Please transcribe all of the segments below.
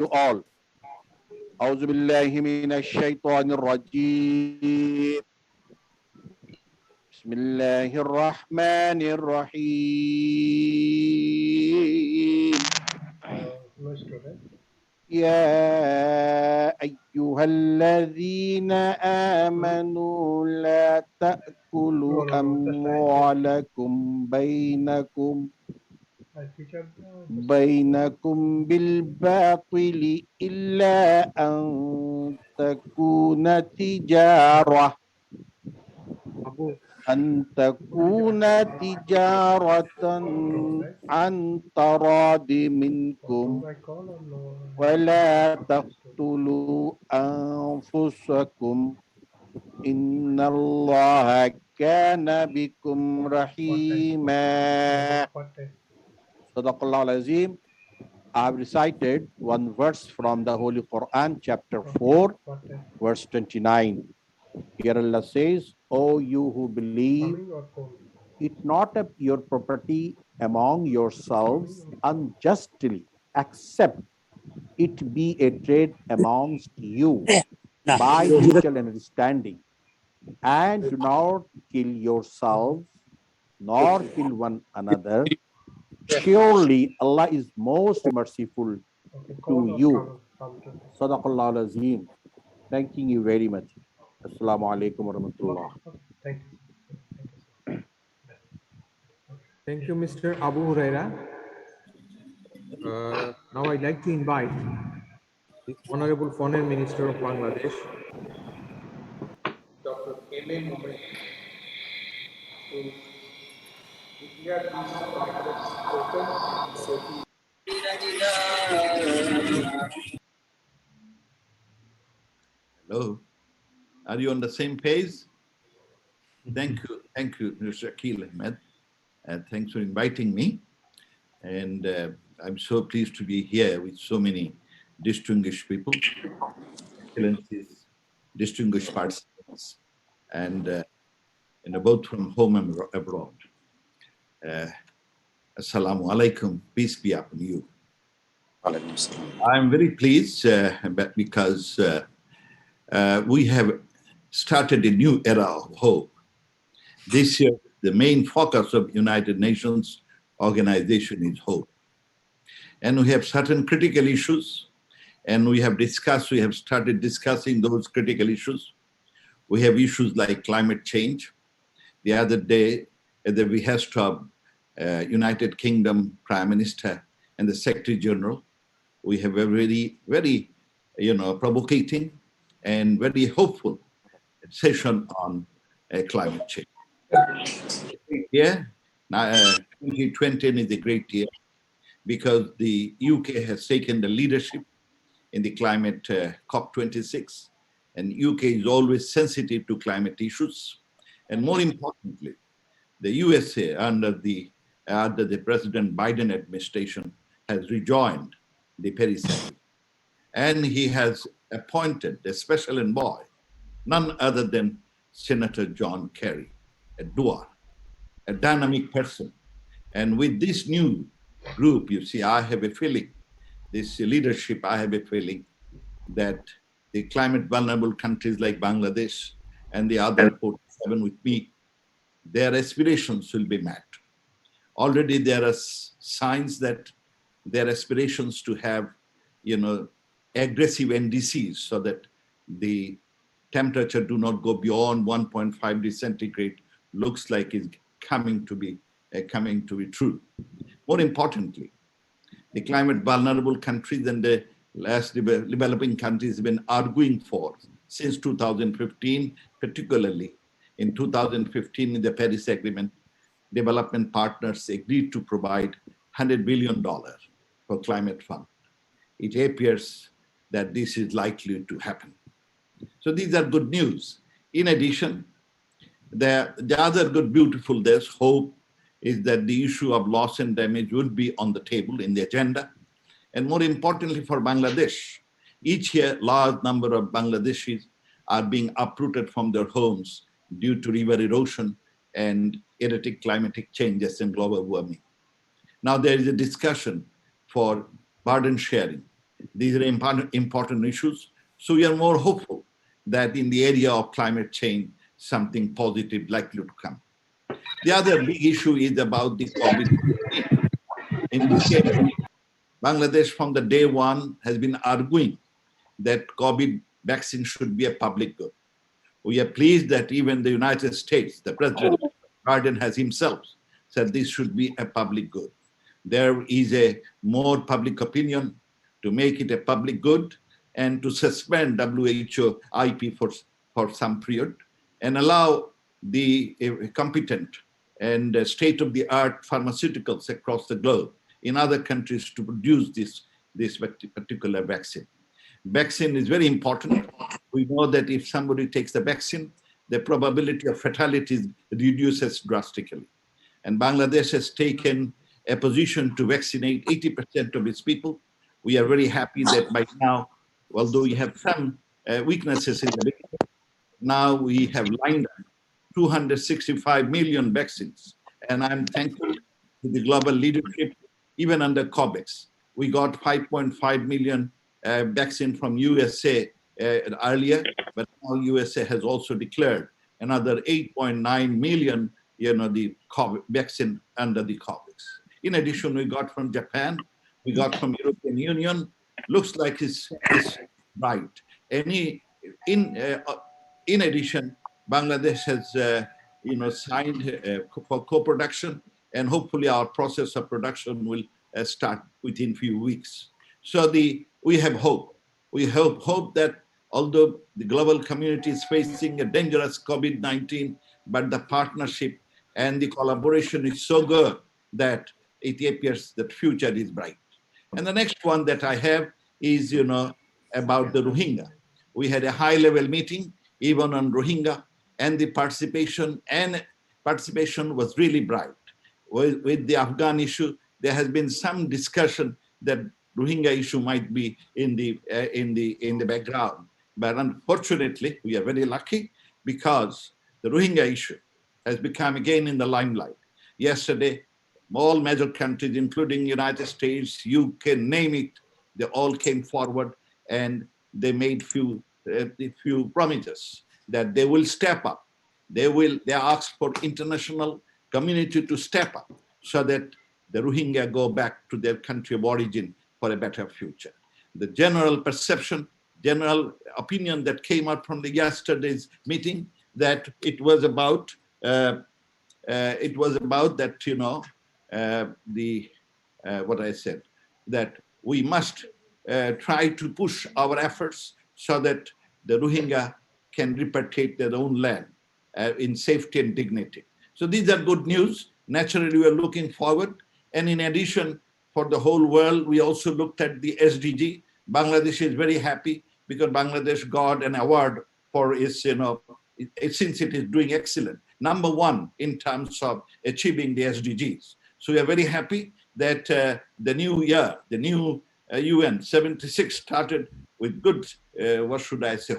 all. أعوذ بالله من الشيطان الرجيم. بسم الله الرحمن الرحيم. يا أيها الذين آمنوا لا تأكلوا أموالكم بينكم بالباطل إلا أن تكون تجارة عن تراض منكم ولا تقتلوا أنفسكم إن الله كان بكم رحيما. Sadaqallahu al-Azim. I have recited one verse from the Holy Quran, chapter 4, verse 29. Here Allah says, O you who believe, eat not up your property among yourselves unjustly, except it be a trade amongst you by mutual understanding. And do not kill yourselves, nor kill one another. Surely Allah is most merciful to you. Sadaqallahu al-Azim. Thanking you very much. Assalamu alaikum wa rahmatullah. Thank you, Mr. Abu Huraira. Now I'd like to invite the Honorable Foreign Minister of Bangladesh, Dr. K.M. Mohammed, to declare this conference open. Hello. Are you on the same page? Thank you, Mr. Shekil Ahmed. Thanks for inviting me. And I'm so pleased to be here with so many distinguished people, excellencies, distinguished participants, and both from home and abroad. Assalamu alaikum, peace be upon you. I'm very pleased because we have started a new era of hope. This year, the main focus of United Nations organization is hope. And we have certain critical issues, and we have started discussing those critical issues. We have issues like climate change. The other day, at the behest of United Kingdom Prime Minister and the Secretary General, we have a very, very, provocating and very hopeful session on climate change. Yeah, 2020 is a great year because the UK has taken the leadership in the climate COP26, and UK is always sensitive to climate issues. And more importantly, the USA under the President Biden administration has rejoined the Paris Agreement. And he has appointed a special envoy, none other than Senator John Kerry, a doer, a dynamic person. And with this new group, you see, I have a feeling, this leadership, I have a feeling that the climate vulnerable countries like Bangladesh and the other 47 with me, their aspirations will be met. Already there are signs that their aspirations to have, aggressive NDCs so that the temperature do not go beyond 1.5 degrees centigrade looks like is coming to be true. More importantly, the climate vulnerable countries and the less developing countries have been arguing for since 2015, particularly in 2015 in the Paris Agreement, development partners agreed to provide $100 billion for climate fund. It appears that this is likely to happen. So these are good news. In addition, the other good, beautiful, there's hope, is that the issue of loss and damage will be on the table in the agenda. And more importantly for Bangladesh, each year large number of Bangladeshis are being uprooted from their homes due to river erosion and erratic climatic changes and global warming. Now there is a discussion for burden sharing. These are important issues. So we are more hopeful that in the area of climate change, something positive likely to come. The other big issue is about the COVID-19. In this area, Bangladesh from the day one has been arguing that COVID vaccine should be a public good. We are pleased that even the United States, the President Biden has himself said this should be a public good. There is a more public opinion to make it a public good and to suspend WHO IP for some period and allow the competent and state-of-the-art pharmaceuticals across the globe in other countries to produce this particular vaccine. Vaccine is very important. We know that if somebody takes the vaccine, the probability of fatality reduces drastically. And Bangladesh has taken a position to vaccinate 80% of its people. We are very happy that by now, although we have some weaknesses in the beginning, now we have lined up 265 million vaccines. And I'm thankful to the global leadership, even under COVAX. We got 5.5 million vaccine from USA earlier, but now USA has also declared another 8.9 million, the COVID vaccine under the COVAX. In addition, we got from Japan, we got from European Union. Looks like it's right. In addition, Bangladesh has signed for co-production, and hopefully our process of production will start within few weeks. So we have hope. We hope that although the global community is facing a dangerous COVID-19, but the partnership and the collaboration is so good that it appears that future is bright. And the next one that I have is, about the Rohingya. We had a high-level meeting, even on Rohingya, and the participation was really bright. With the Afghan issue, there has been some discussion that Rohingya issue might be in the background. But unfortunately, we are very lucky because the Rohingya issue has become again in the limelight. Yesterday, all major countries, including United States, UK, name it, they all came forward and they made few promises that they will step up. They asked for international community to step up so that the Rohingya go back to their country of origin for a better future. The general perception, general opinion that came out from the yesterday's meeting that it was about that what I said, that we must try to push our efforts so that the Rohingya can repatriate their own land in safety and dignity. So these are good news. Naturally, we are looking forward. And in addition, for the whole world, we also looked at the SDG. Bangladesh is very happy because Bangladesh got an award for its, since it is doing excellent. Number one in terms of achieving the SDGs. So we are very happy that the new year, the new UN 76 started with good,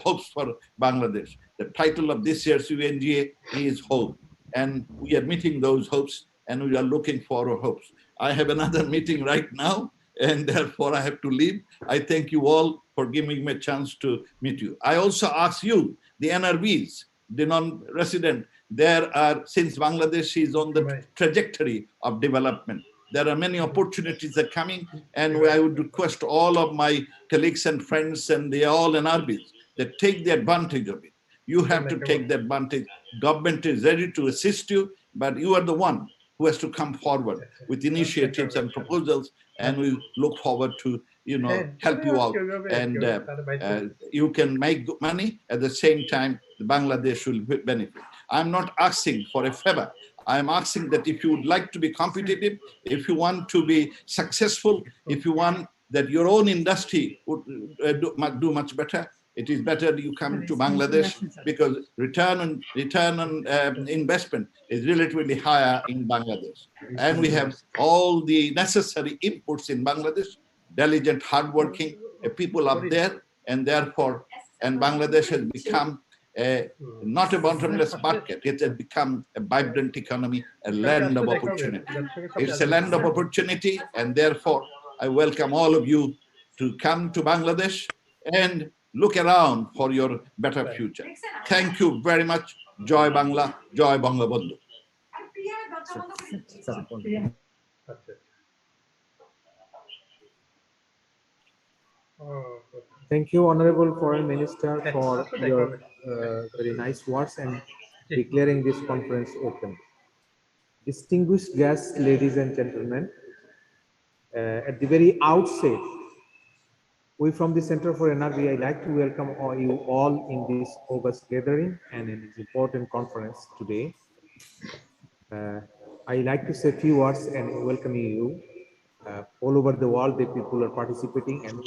hopes for Bangladesh. The title of this year's UNGA is Hope. And we are meeting those hopes and we are looking for our hopes. I have another meeting right now and therefore I have to leave. I thank you all for giving me a chance to meet you. I also ask you, the NRBs, the non-resident, since Bangladesh is on the trajectory of development, there are many opportunities that are coming, and I would request all of my colleagues and friends, and they are all NRBs, that take the advantage of it. You have to take the advantage. Government is ready to assist you, but you are the one who has to come forward with initiatives and proposals, and we look forward to help you out. And you can make money at the same time. Bangladesh will benefit. I'm not asking for a favor. I'm asking that if you would like to be competitive, if you want to be successful, if you want that your own industry would do much better, it is better you come to Bangladesh because return on investment is relatively higher in Bangladesh. And we have all the necessary inputs in Bangladesh, diligent, hardworking people up there, and therefore, and Bangladesh has become not a bottomless market. It has become a vibrant economy, a land of opportunity. It's a land of opportunity, and therefore, I welcome all of you to come to Bangladesh and look around for your better future. Thank you very much. Joy Bangla, Joy Bangla Bandhu. Thank you, Honorable Foreign Minister, for your very nice words and declaring this conference open. Distinguished guests, ladies and gentlemen, at the very outset, we from the Center for NRB, I'd like to welcome you all in this August gathering and in this important conference today. I'd like to say a few words and welcome you. All over the world, the people are participating, and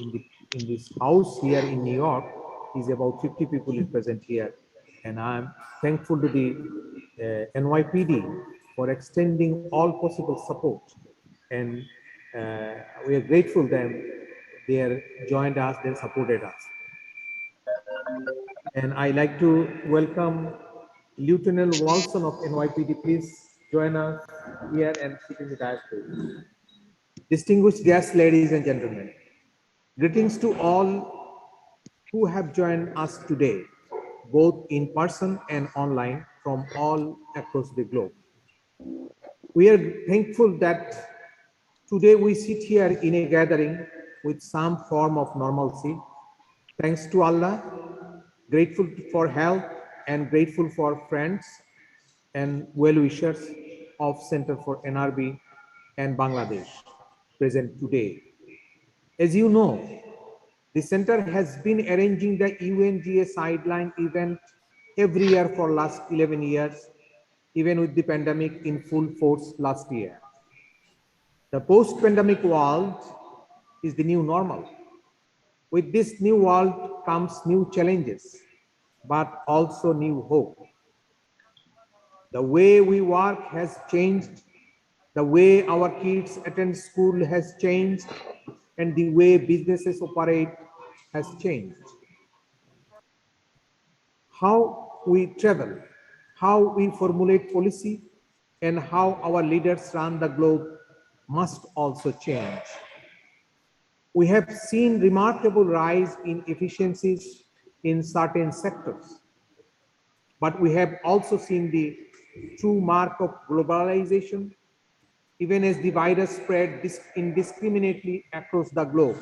in this house here in New York is about 50 people present here. And I'm thankful to the NYPD for extending all possible support. And we are grateful that they are joined us, they supported us. And I like to welcome Lieutenant Walson of NYPD. Please join us here and sit in the dais, please. Distinguished guests, ladies and gentlemen, greetings to all who have joined us today, both in person and online from all across the globe. We are thankful that today we sit here in a gathering with some form of normalcy. Thanks to Allah, grateful for health and grateful for friends and well-wishers of Center for NRB and Bangladesh present today. As you know, the center has been arranging the UNGA Sideline event every year for last 11 years, even with the pandemic in full force last year. The post-pandemic world is the new normal. With this new world comes new challenges, but also new hope. The way we work has changed, the way our kids attend school has changed, and the way businesses operate has changed. How we travel, how we formulate policy, and how our leaders run the globe must also change. We have seen remarkable rise in efficiencies in certain sectors, but we have also seen the true mark of globalization, even as the virus spread indiscriminately across the globe.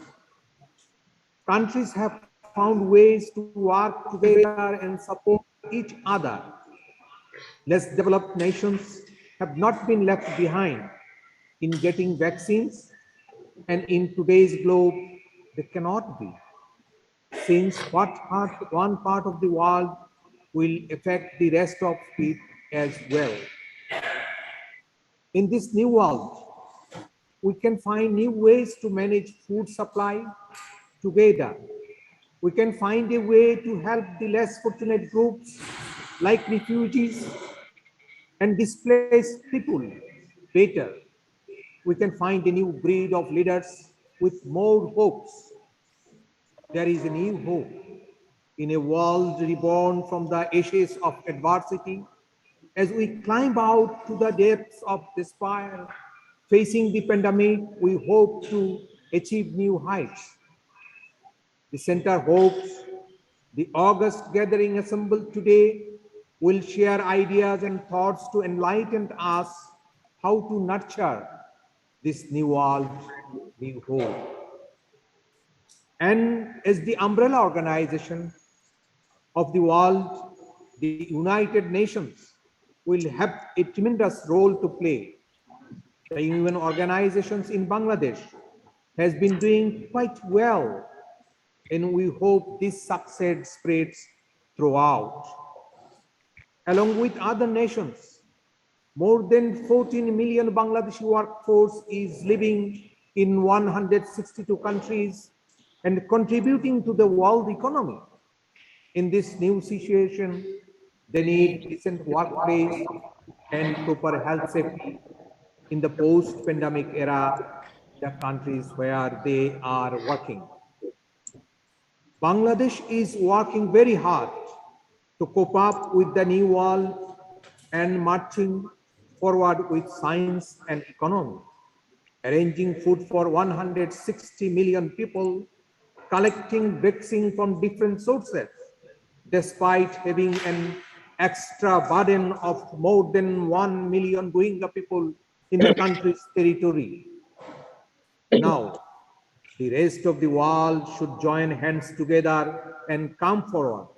Countries have found ways to work together and support each other. Less developed nations have not been left behind in getting vaccines, and in today's globe, they cannot be, since one part of the world will affect the rest of it as well. In this new world, we can find new ways to manage food supply together. We can find a way to help the less fortunate groups like refugees and displaced people better. We can find a new breed of leaders with more hopes. There is a new hope in a world reborn from the ashes of adversity. As we climb out to the depths of despair, facing the pandemic, we hope to achieve new heights. The center hopes the August gathering assembled today will share ideas and thoughts to enlighten us how to nurture this new world, new hope. And as the umbrella organization of the world, the United Nations will have a tremendous role to play. The UN organizations in Bangladesh has been doing quite well, and we hope this success spreads throughout. Along with other nations, more than 14 million Bangladeshi workforce is living in 162 countries and contributing to the world economy. In this new situation, they need decent workplace and proper health safety in the post-pandemic era, the countries where they are working. Bangladesh is working very hard to cope up with the new world and marching forward with science and economy, arranging food for 160 million people collecting vaccine from different sources, despite having an extra burden of more than 1 million Rohingya people in the country's territory. Now, the rest of the world should join hands together and come forward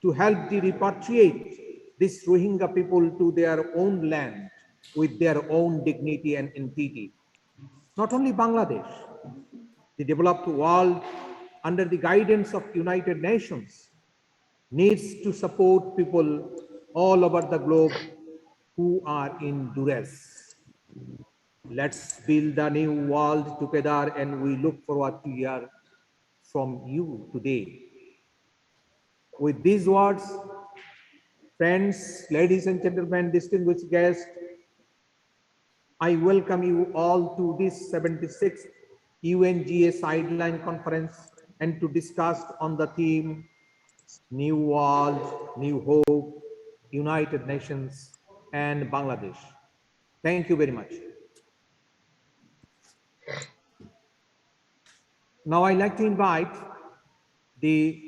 to help the repatriate these Rohingya people to their own land with their own dignity and entity. Not only Bangladesh, the developed world under the guidance of United Nations needs to support people all over the globe who are in duress. Let's build a new world together, and we look forward to hear from you today. With these words, friends, ladies and gentlemen, distinguished guests, I welcome you all to this 76th UNGA Sideline Conference and to discuss on the theme New World, New Hope, United Nations, and Bangladesh. Thank you very much. Now I'd like to invite the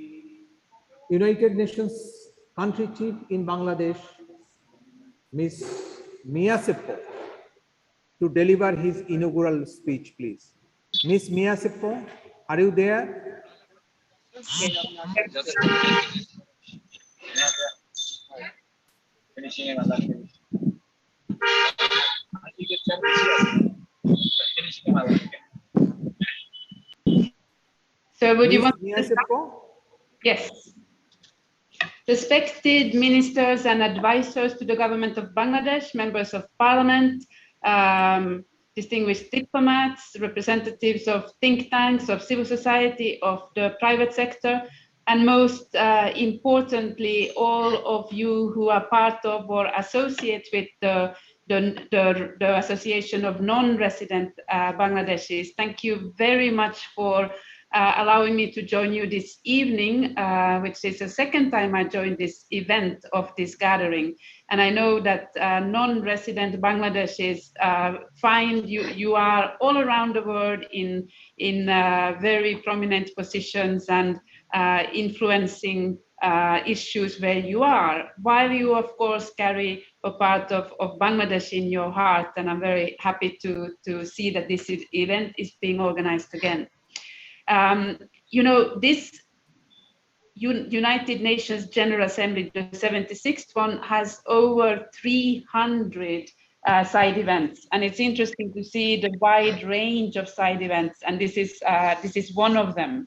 United Nations country chief in Bangladesh, Ms. Mia Seppo, to deliver his inaugural speech, please. Ms. Mia Seppo, are you there? So would you want Mia to start? Seppo? Yes. Respected ministers and advisors to the government of Bangladesh, members of parliament, distinguished diplomats, representatives of think tanks, of civil society, of the private sector, and most importantly, all of you who are part of or associate with the Association of Non-Resident Bangladeshis. Thank you very much for allowing me to join you this evening, which is the second time I joined this event of this gathering. And I know that non-resident Bangladeshis find you are all around the world in very prominent positions and influencing issues where you are, while you of course carry a part of Bangladesh in your heart. And I'm very happy to see that this event is being organized again. You know, this United Nations General Assembly, the 76th one, has over 300 side events, and it's interesting to see the wide range of side events, and this is one of them.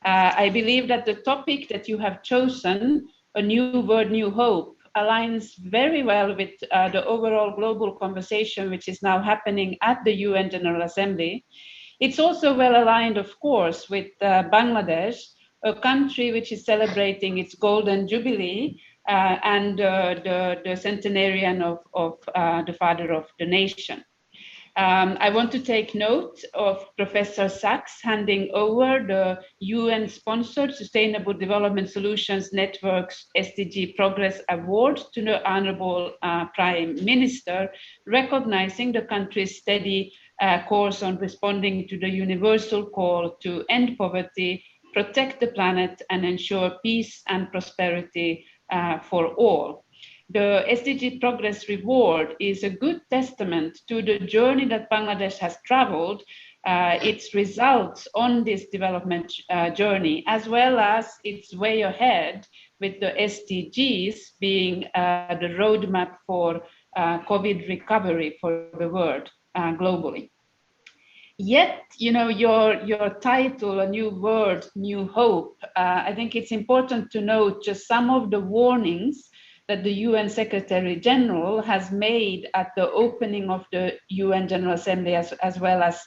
I believe that the topic that you have chosen, A New World, New Hope, aligns very well with the overall global conversation which is now happening at the UN General Assembly. It's also well aligned, of course, with Bangladesh, a country which is celebrating its golden jubilee and the centenarian of the father of the nation. I want to take note of Professor Sachs handing over the UN-sponsored Sustainable Development Solutions Network's Sdg Progress Award to the Honorable Prime Minister, recognizing the country's steady course on responding to the universal call to end poverty, protect the planet, and ensure peace and prosperity for all. The Sdg Progress Award is a good testament to the journey that Bangladesh has traveled, its results on this development journey, as well as its way ahead, with the SDGs being the roadmap for COVID recovery for the world globally. Yet, you know, your title, A New World, New Hope, I think it's important to note just some of the warnings that the UN Secretary General has made at the opening of the UN General Assembly, as well as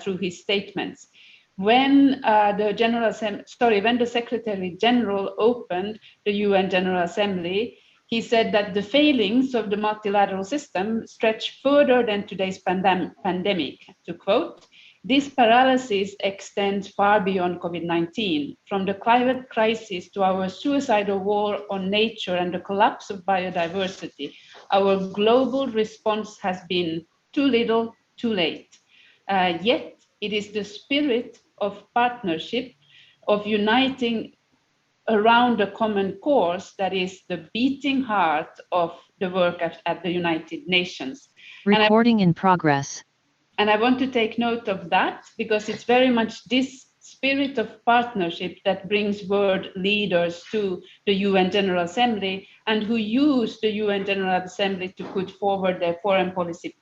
through his statements. When when the Secretary General opened the UN General Assembly, he said that the failings of the multilateral system stretch further than today's pandemic. To quote, "This paralysis extends far beyond COVID-19, from the climate crisis to our suicidal war on nature and the collapse of biodiversity. Our global response has been too little, too late. Yet it is the spirit of partnership of uniting around a common cause that is the beating heart of the work at the United Nations. Recording in progress. And I want to take note of that because it's very much this spirit of partnership that brings world leaders to the UN General Assembly and who use the UN General Assembly to put forward their foreign policy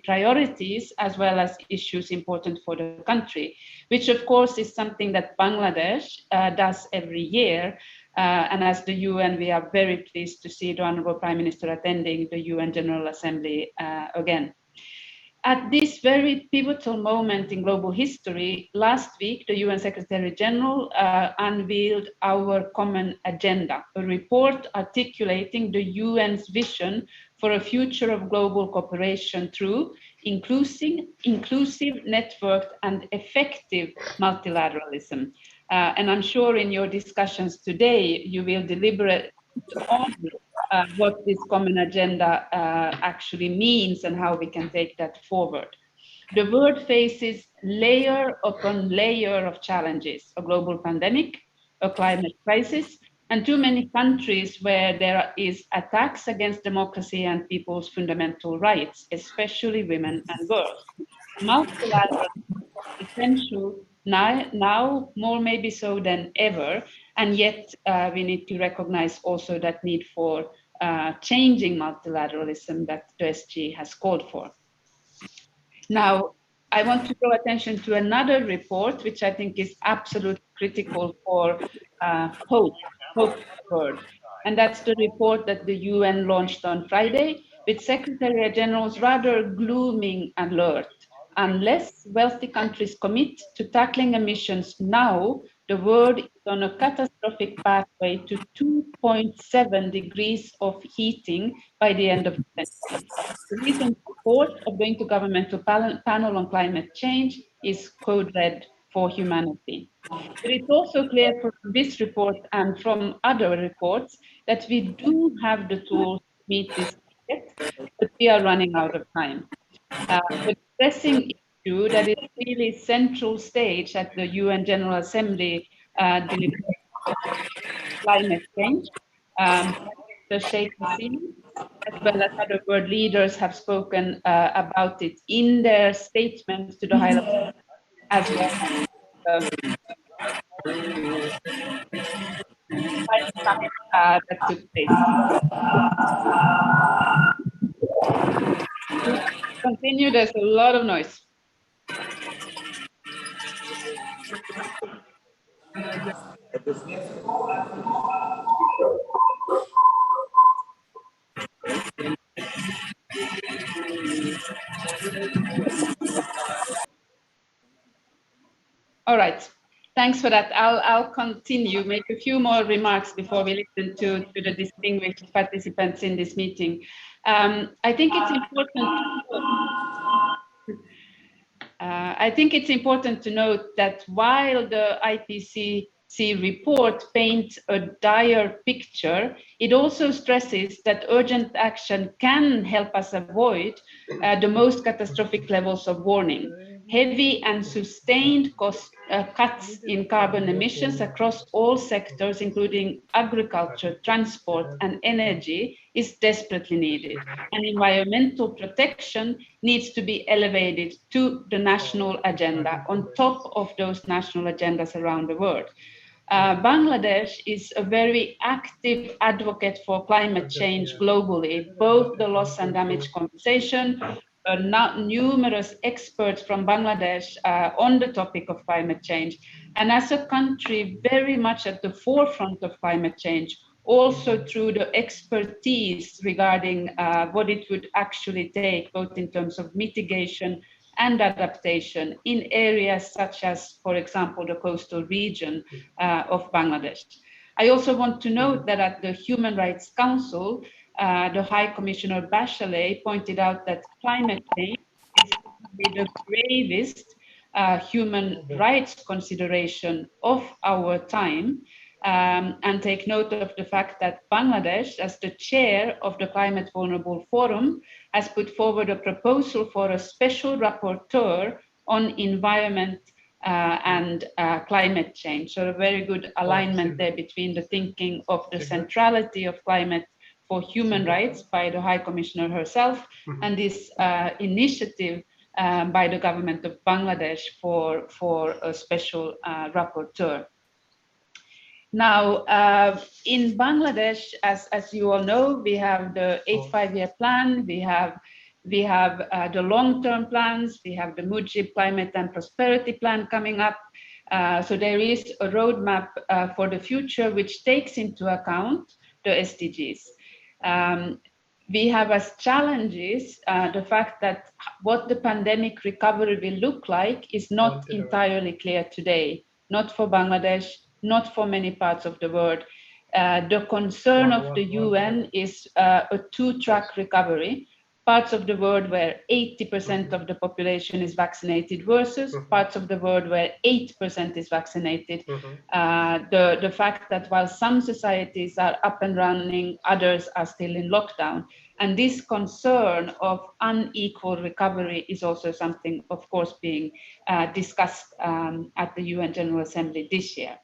priorities, as well as issues important for the country, which of course is something that Bangladesh does every year. And as the UN, we are very pleased to see the Honorable Prime Minister attending the UN General Assembly again. At this very pivotal moment in global history, last week, the UN Secretary General unveiled our common agenda, a report articulating the UN's vision for a future of global cooperation through inclusive, networked, and effective multilateralism. And I'm sure in your discussions today, you will deliberate on what this common agenda actually means and how we can take that forward. The world faces layer upon layer of challenges: a global pandemic, a climate crisis, and too many countries where there is attacks against democracy and people's fundamental rights, especially women and girls. Multilateral is essential now more maybe so than ever, and yet we need to recognize also that need for changing multilateralism that the SG has called for. Now, I want to draw attention to another report, which I think is absolutely critical for hope word. And that's the report that the UN launched on Friday, with Secretary General's rather glooming alert. Unless wealthy countries commit to tackling emissions now, the world is on a catastrophic pathway to 2.7 degrees of heating by the end of the century. The recent report of the Intergovernmental Panel on Climate Change is code red for humanity. But it's also clear from this report and from other reports that we do have the tools to meet this target, but we are running out of time. The pressing issue that is really central stage at the UN General Assembly climate change. The Sheikh Hasina, as well as other world leaders, have spoken about it in their statements to the High Level, as well as that took place. Continue, there's a lot of noise. All right, thanks for that. I'll continue, make a few more remarks before we listen to the distinguished participants in this meeting. I think it's important to note that while the IPCC report paints a dire picture, it also stresses that urgent action can help us avoid the most catastrophic levels of warming. Heavy and sustained cuts in carbon emissions across all sectors, including agriculture, transport, and energy, is desperately needed. And environmental protection needs to be elevated to the national agenda, on top of those national agendas around the world. Bangladesh is a very active advocate for climate change globally, both the loss and damage compensation. Numerous experts from Bangladesh on the topic of climate change, and as a country very much at the forefront of climate change, also through the expertise regarding what it would actually take, both in terms of mitigation and adaptation in areas such as, for example, the coastal region of Bangladesh. I also want to note that at the Human Rights Council, the High Commissioner Bachelet pointed out that climate change is the gravest human rights consideration of our time, and take note of the fact that Bangladesh, as the chair of the Climate Vulnerable Forum, has put forward a proposal for a special rapporteur on environment and climate change. So a very good alignment there between the thinking of the centrality of climate for human rights by the High Commissioner herself and this initiative by the government of Bangladesh for a special rapporteur. Now, in Bangladesh, as you all know, we have the 8-5-year plan, we have the long-term plans, we have the Mujib Climate and Prosperity Plan coming up. So there is a roadmap for the future which takes into account the SDGs. We have as challenges the fact that what the pandemic recovery will look like is not entirely clear today, not for Bangladesh, not for many parts of the world. The concern of the UN is a two-track recovery. Parts of the world where 80% of the population is vaccinated versus parts of the world where 8% is vaccinated. The fact that while some societies are up and running, others are still in lockdown. And this concern of unequal recovery is also something, of course, being discussed at the UN General Assembly this year.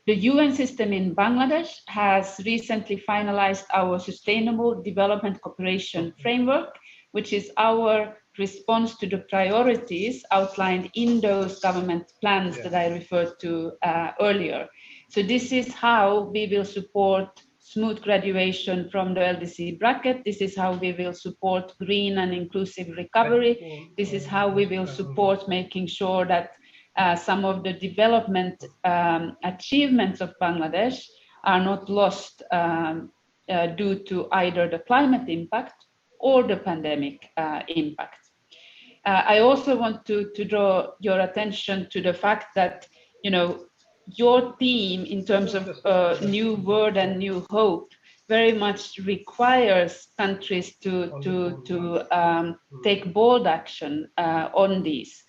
The UN system in Bangladesh has recently finalized our Sustainable Development Cooperation Framework, which is our response to the priorities outlined in those government plans that I referred to earlier. So this is how we will support smooth graduation from the LDC bracket. This is how we will support green and inclusive recovery. This is how we will support making sure that some of the development achievements of Bangladesh are not lost due to either the climate impact or the pandemic impact. I also want to draw your attention to the fact that, you know, your theme in terms of new word and new hope very much requires countries to take bold action on these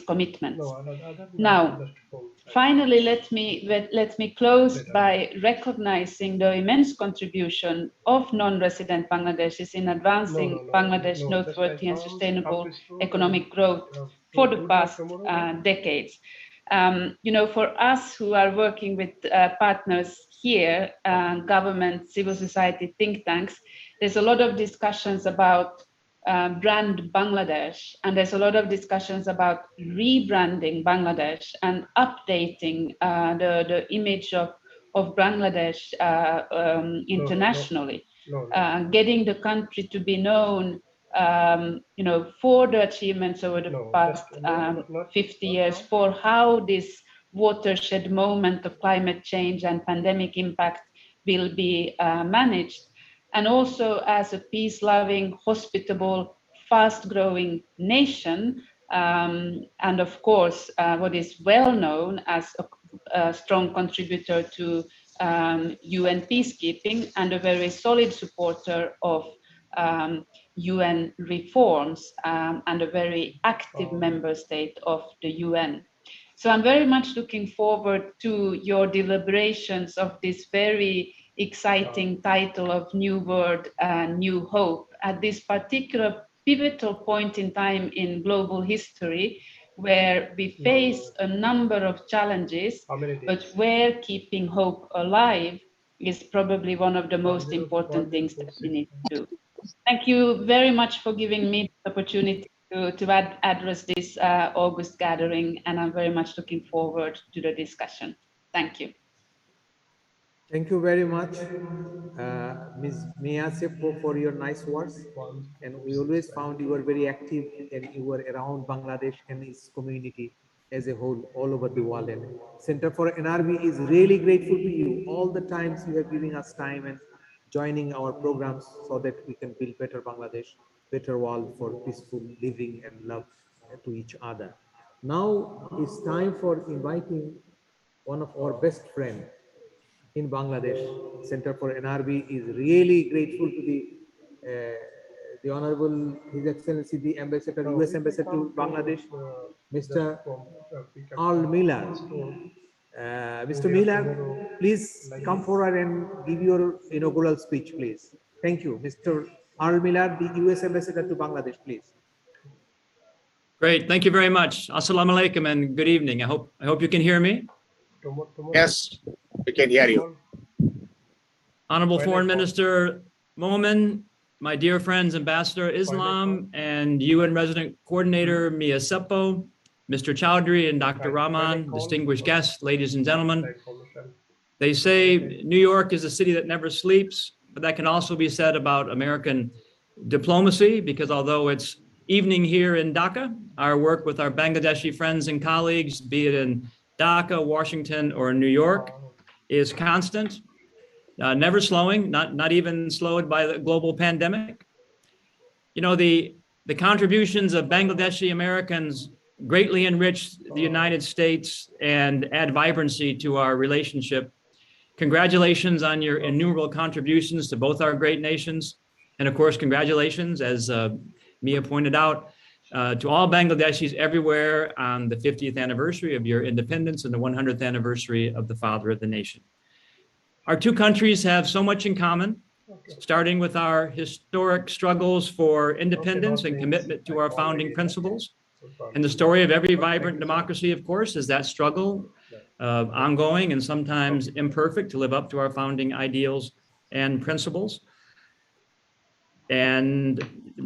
commitments. Now, finally, let me close by recognizing the immense contribution of non-resident Bangladeshis in advancing Bangladesh noteworthy and sustainable economic growth for the past decades. You know, for us who are working with partners here, government, civil society, think tanks, there's a lot of discussions about brand Bangladesh, and there's a lot of discussions about rebranding Bangladesh and updating the image of Bangladesh internationally, getting the country to be known, you know, for the achievements over the past 50 years, for how this watershed moment of climate change and pandemic impact will be managed. And also as a peace-loving, hospitable, fast-growing nation, and of course, what is well known as a strong contributor to UN peacekeeping and a very solid supporter of UN reforms and a very active member state of the UN. So I'm very much looking forward to your deliberations of this very exciting title of New World and New Hope at this particular pivotal point in time in global history, where we face a number of challenges, but where keeping hope alive is probably one of the most important things that we need to do. Thank you very much for giving me the opportunity to address this August gathering, and I'm very much looking forward to the discussion. Thank you. Thank you very much, Ms. Mia Seppo, for your nice words. And we always found you were very active and you were around Bangladesh and its community as a whole, all over the world. And Center for NRB is really grateful to you all the times you have given us time and joining our programs so that we can build better Bangladesh, better world for peaceful living and love to each other. Now it's time for inviting one of our best friends in Bangladesh. Center for NRB is really grateful to the Honorable His Excellency the Ambassador, US Ambassador to Bangladesh, Mr. Al Miller. Mr. Miller, please come forward and give your inaugural speech, please. Thank you. Mr. Al Miller, the US Ambassador to Bangladesh, please. Great, thank you very much. Assalamu alaikum and good evening. I hope you can hear me. Yes, we can hear you. Honorable Foreign Minister Momen, my dear friends, Ambassador Islam, and UN Resident Coordinator Mia Seppo, Mr. Chowdhury and Dr. Rahman, distinguished guests, ladies and gentlemen. They say New York is a city that never sleeps, but that can also be said about American diplomacy, because although it's evening here in Dhaka, our work with our Bangladeshi friends and colleagues, be it in Dhaka, Washington, or New York, is constant, never slowing, not even slowed by the global pandemic. You know, the contributions of Bangladeshi Americans greatly enrich the United States and add vibrancy to our relationship. Congratulations on your innumerable contributions to both our great nations. And of course, congratulations, as Mia pointed out, to all Bangladeshis everywhere on the 50th anniversary of your independence and the 100th anniversary of the father of the nation. Our two countries have so much in common, starting with our historic struggles for independence and commitment to our founding principles. And the story of every vibrant democracy, of course, is that struggle, ongoing and sometimes imperfect, to live up to our founding ideals and principles, and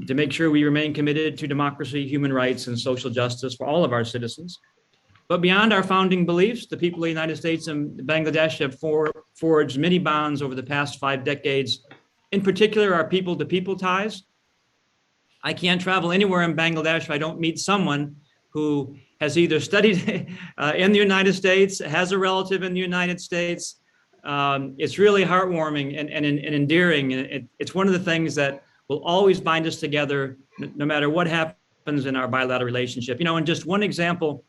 to make sure we remain committed to democracy, human rights, and social justice for all of our citizens. But beyond our founding beliefs, the people of the United States and Bangladesh have forged many bonds over the past 5 decades, in particular our people-to-people ties. I can't travel anywhere in Bangladesh if I don't meet someone who has either studied in the United States, has a relative in the United States. It's really heartwarming and endearing. It's one of the things that will always bind us together, no matter what happens in our bilateral relationship. You know, and just one example,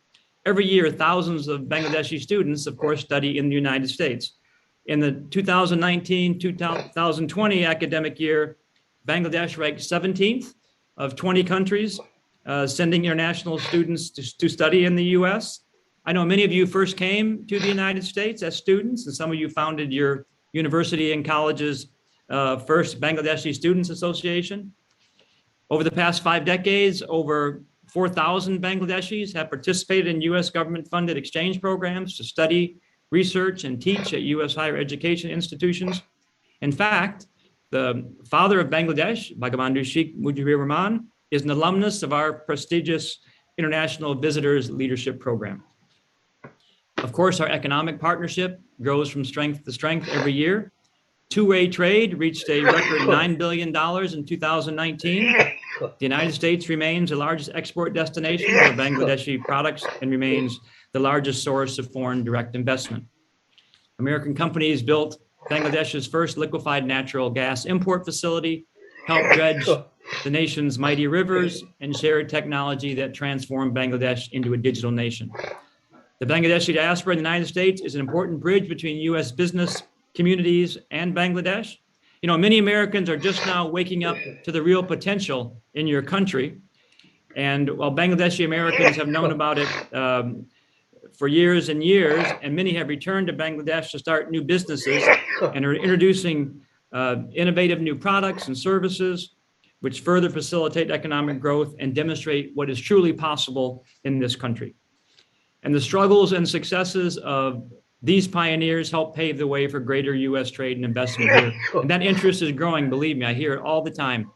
every year, thousands of Bangladeshi students, of course, study in the United States. In the 2019-2020 academic year, Bangladesh ranked 17th of 20 countries, sending international students to study in the US. I know many of you first came to the United States as students, and some of you founded your university and college's first Bangladeshi Students Association. Over the past 5 decades, over 4,000 Bangladeshis have participated in US government-funded exchange programs to study, research, and teach at US higher education institutions. In fact, the father of Bangladesh, Bangabandhu Sheikh Mujibur Rahman, is an alumnus of our prestigious International Visitors Leadership Program. Of course, our economic partnership grows from strength to strength every year. Two-way trade reached a record $9 billion in 2019. The United States remains the largest export destination for Bangladeshi products and remains the largest source of foreign direct investment. American companies built Bangladesh's first liquefied natural gas import facility, helped dredge the nation's mighty rivers, and shared technology that transformed Bangladesh into a digital nation. The Bangladeshi diaspora in the United States is an important bridge between US business communities and Bangladesh. You know, many Americans are just now waking up to the real potential in your country. And while Bangladeshi Americans have known about it for years and years, and many have returned to Bangladesh to start new businesses and are introducing innovative new products and services, which further facilitate economic growth and demonstrate what is truly possible in this country. And the struggles and successes of these pioneers help pave the way for greater US trade and investment here. And that interest is growing, believe me, I hear it all the time.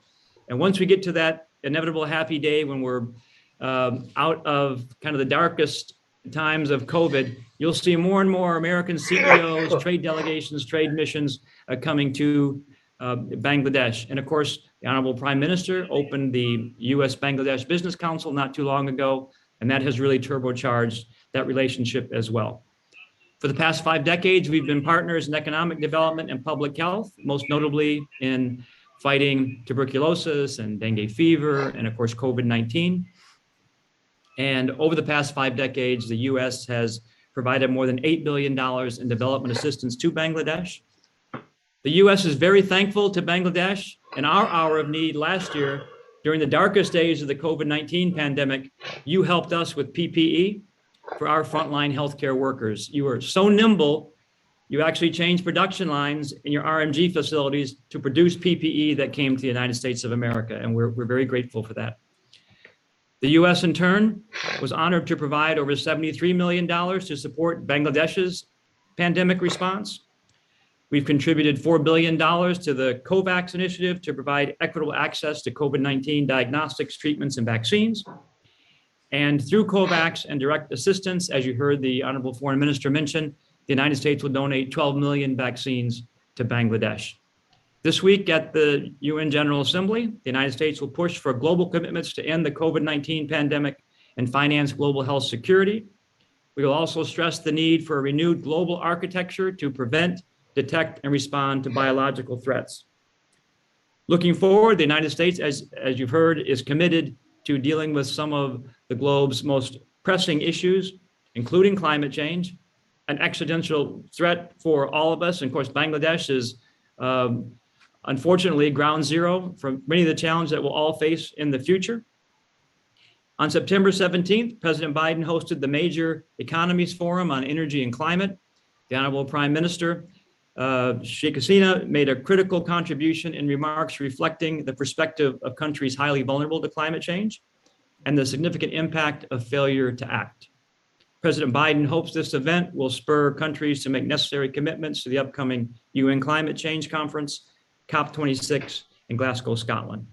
And once we get to that inevitable happy day when we're out of kind of the darkest times of COVID, you'll see more and more American CEOs, trade delegations, trade missions coming to Bangladesh. And of course, the Honorable Prime Minister opened the US Bangladesh Business Council not too long ago, and that has really turbocharged that relationship as well. For the past 5 decades, we've been partners in economic development and public health, most notably in fighting tuberculosis and dengue fever, and of course, COVID-19. And over the past 5 decades, the US has provided more than $8 billion in development assistance to Bangladesh. The US is very thankful to Bangladesh. In our hour of need last year, during the darkest days of the COVID-19 pandemic, you helped us with PPE for our frontline healthcare workers. You were so nimble, you actually changed production lines in your RMG facilities to produce PPE that came to the United States of America, and we're very grateful for that. The US in turn was honored to provide over $73 million to support Bangladesh's pandemic response. We've contributed $4 billion to the COVAX initiative to provide equitable access to COVID-19 diagnostics, treatments, and vaccines. And through COVAX and direct assistance, as you heard the Honorable Foreign Minister mention, the United States will donate 12 million vaccines to Bangladesh. This week at the UN General Assembly, the United States will push for global commitments to end the COVID-19 pandemic and finance global health security. We will also stress the need for a renewed global architecture to prevent, detect, and respond to biological threats. Looking forward, the United States, as you've heard, is committed to dealing with some of the globe's most pressing issues, including climate change, an existential threat for all of us. And of course, Bangladesh is unfortunately ground zero for many of the challenges that we'll all face in the future. On September 17th, President Biden hosted the Major Economies Forum on Energy and Climate. The Honorable Prime Minister Shekil made a critical contribution in remarks reflecting the perspective of countries highly vulnerable to climate change and the significant impact of failure to act. President Biden hopes this event will spur countries to make necessary commitments to the upcoming UN Climate Change Conference, COP26 in Glasgow, Scotland.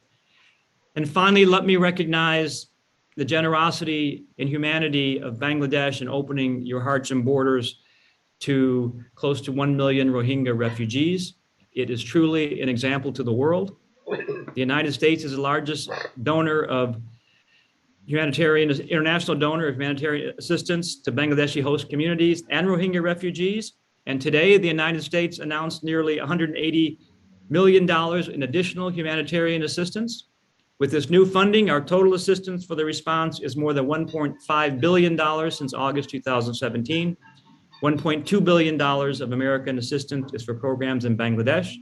And finally, let me recognize the generosity and humanity of Bangladesh in opening your hearts and borders to close to 1 million Rohingya refugees. It is truly an example to the world. The United States is the largest donor of international donor of humanitarian assistance to Bangladeshi host communities and Rohingya refugees. And today, the United States announced nearly $180 million in additional humanitarian assistance. With this new funding, our total assistance for the response is more than $1.5 billion since August 2017. $1.2 billion of American assistance is for programs in Bangladesh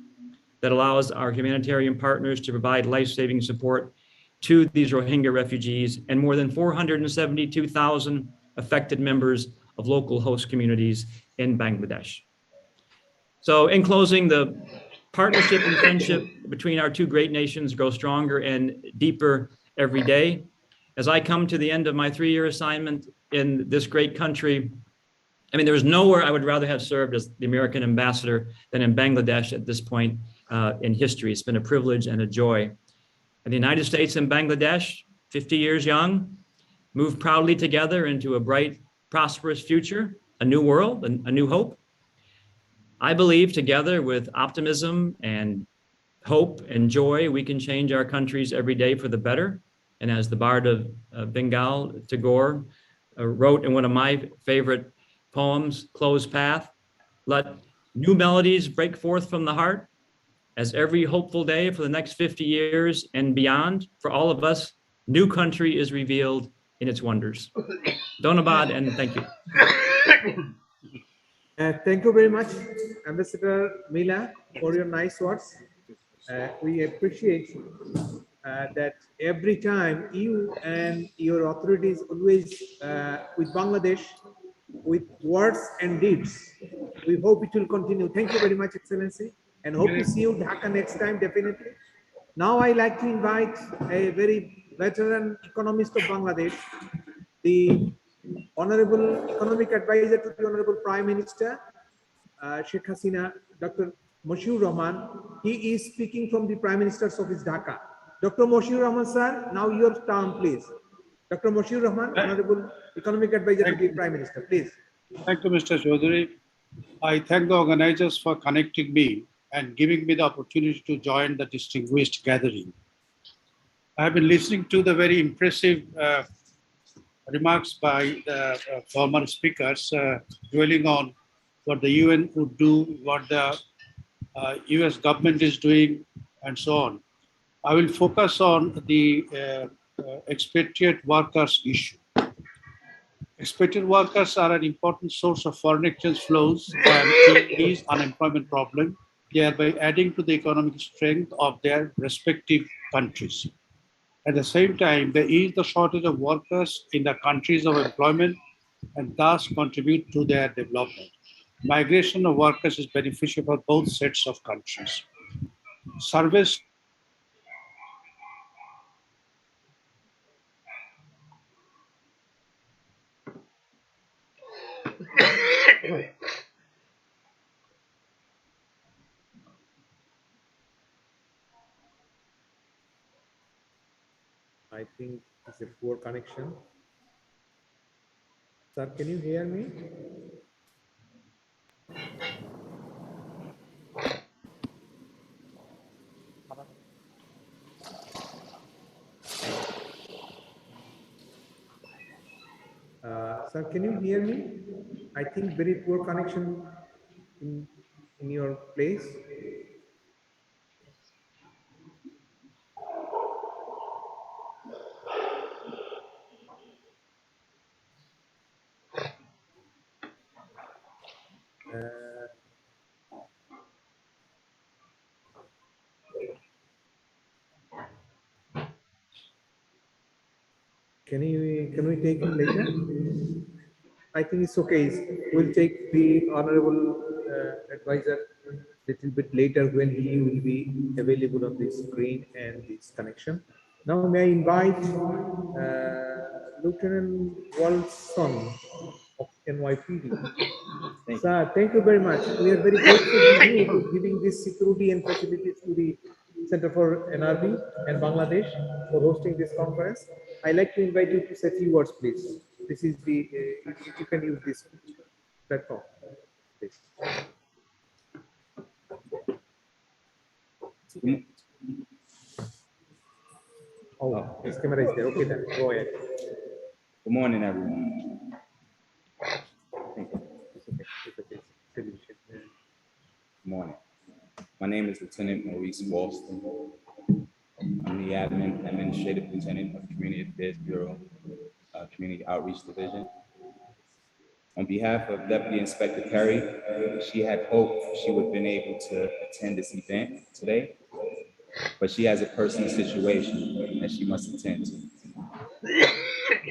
that allows our humanitarian partners to provide life-saving support to these Rohingya refugees and more than 472,000 affected members of local host communities in Bangladesh. So in closing, the partnership and friendship between our two great nations grow stronger and deeper every day. As I come to the end of my 3-year assignment in this great country, I mean, there is nowhere I would rather have served as the American ambassador than in Bangladesh at this point in history. It's been a privilege and a joy. And the United States and Bangladesh, 50 years young, move proudly together into a bright, prosperous future, a new world, and a new hope. I believe together with optimism and hope and joy, we can change our countries every day for the better. And as the Bard of Bengal, Tagore, wrote in one of my favorite poems, Closed Path, let new melodies break forth from the heart as every hopeful day for the next 50 years and beyond, for all of us, new country is revealed in its wonders. Donabad, and thank you. Thank you very much, Ambassador Mila, for your nice words. We appreciate that every time you and your authorities always with Bangladesh, with words and deeds. We hope it will continue. Thank you very much, Excellency, and hope to see you Dhaka next time, definitely. Now I like to invite a very veteran economist of Bangladesh, the Honorable Economic Advisor to the Honorable Prime Minister, Sheikh Hasina, Dr. Moshiur Rahman. He is speaking from the Prime Minister's Office, Dhaka. Dr. Moshiur Rahman, sir, now your turn, please. Dr. Moshiur Rahman, Honorable Economic Advisor to the Prime Minister, please. Thank you, Mr. Chowdhury. I thank the organizers for connecting me and giving me the opportunity to join the distinguished gathering. I have been listening to the very impressive remarks by the former speakers, dwelling on what the UN would do, what the US government is doing, and so on. I will focus on the expatriate workers issue. Expatriate workers are an important source of foreign exchange flows and ease unemployment problem, thereby adding to the economic strength of their respective countries. At the same time, they ease the shortage of workers in the countries of employment and thus contribute to their development. Migration of workers is beneficial for both sets of countries. Surveys I think it's a poor connection. Sir, can you hear me? Sir, can you hear me? I think very poor connection in your place. Can we take him later? I think it's okay. We'll take the honorable advisor little bit later when he will be available on the screen and this connection. Now may I invite Lieutenant Walson of NYPD. Sir, thank you very much. We are very grateful to you for giving this security and facilities to the Center for NRB and Bangladesh for hosting this conference. I'd like to invite you to say a few words, please. This is the, you can use this platform, please. Oh, his camera is there. Okay, then go ahead. Good morning, everyone. Good morning. My name is Lieutenant Maurice Walston. I'm the Administrative Lieutenant of Community Affairs Bureau, Community Outreach Division. On behalf of Deputy Inspector Perry, she had hoped she would have been able to attend this event today, but she has a personal situation that she must attend to.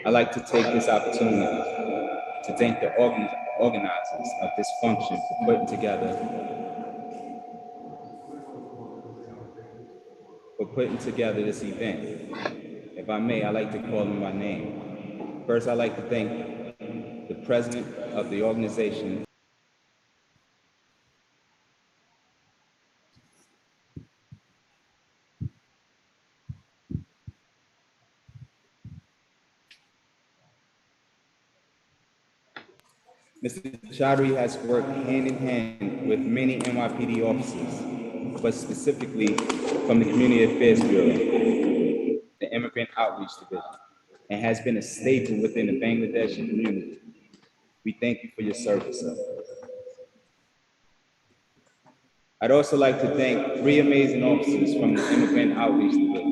I'd like to take this opportunity to thank the organizers of this function for putting together this event. If I may, I'd like to call them by name. First, I'd like to thank the president of the organization, Mr. Chowdhury has worked hand in hand with many NYPD officers, but specifically from the Community Affairs Bureau, the Immigrant Outreach Division, and has been a staple within the Bangladeshi community. We thank you for your service, sir. I'd also like to thank 3 amazing officers from the Immigrant Outreach Division.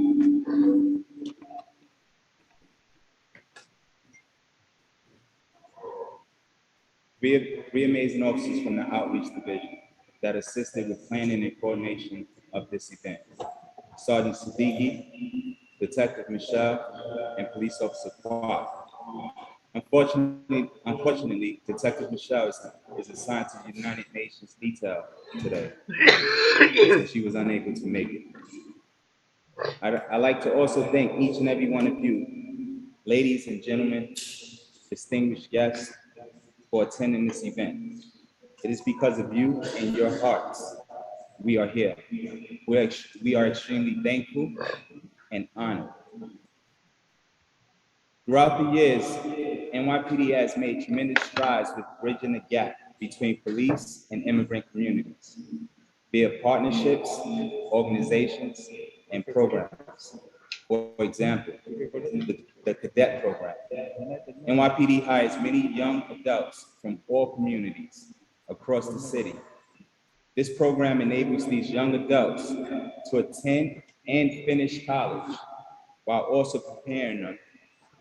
Three amazing officers from the Outreach Division that assisted with planning and coordination of this event. Sergeant Sdg, Detective Michelle, and Police Officer Cowper. Unfortunately, Detective Michelle is assigned to the United Nations detail today, so she was unable to make it. I'd like to also thank each and every one of you, ladies and gentlemen, distinguished guests, for attending this event. It is because of you and your hearts we are here. We are extremely thankful and honored. Throughout the years, NYPD has made tremendous strides with bridging the gap between police and immigrant communities, via partnerships, organizations, and programs. For example, the cadet program. NYPD hires many young adults from all communities across the city. This program enables these young adults to attend and finish college while also preparing them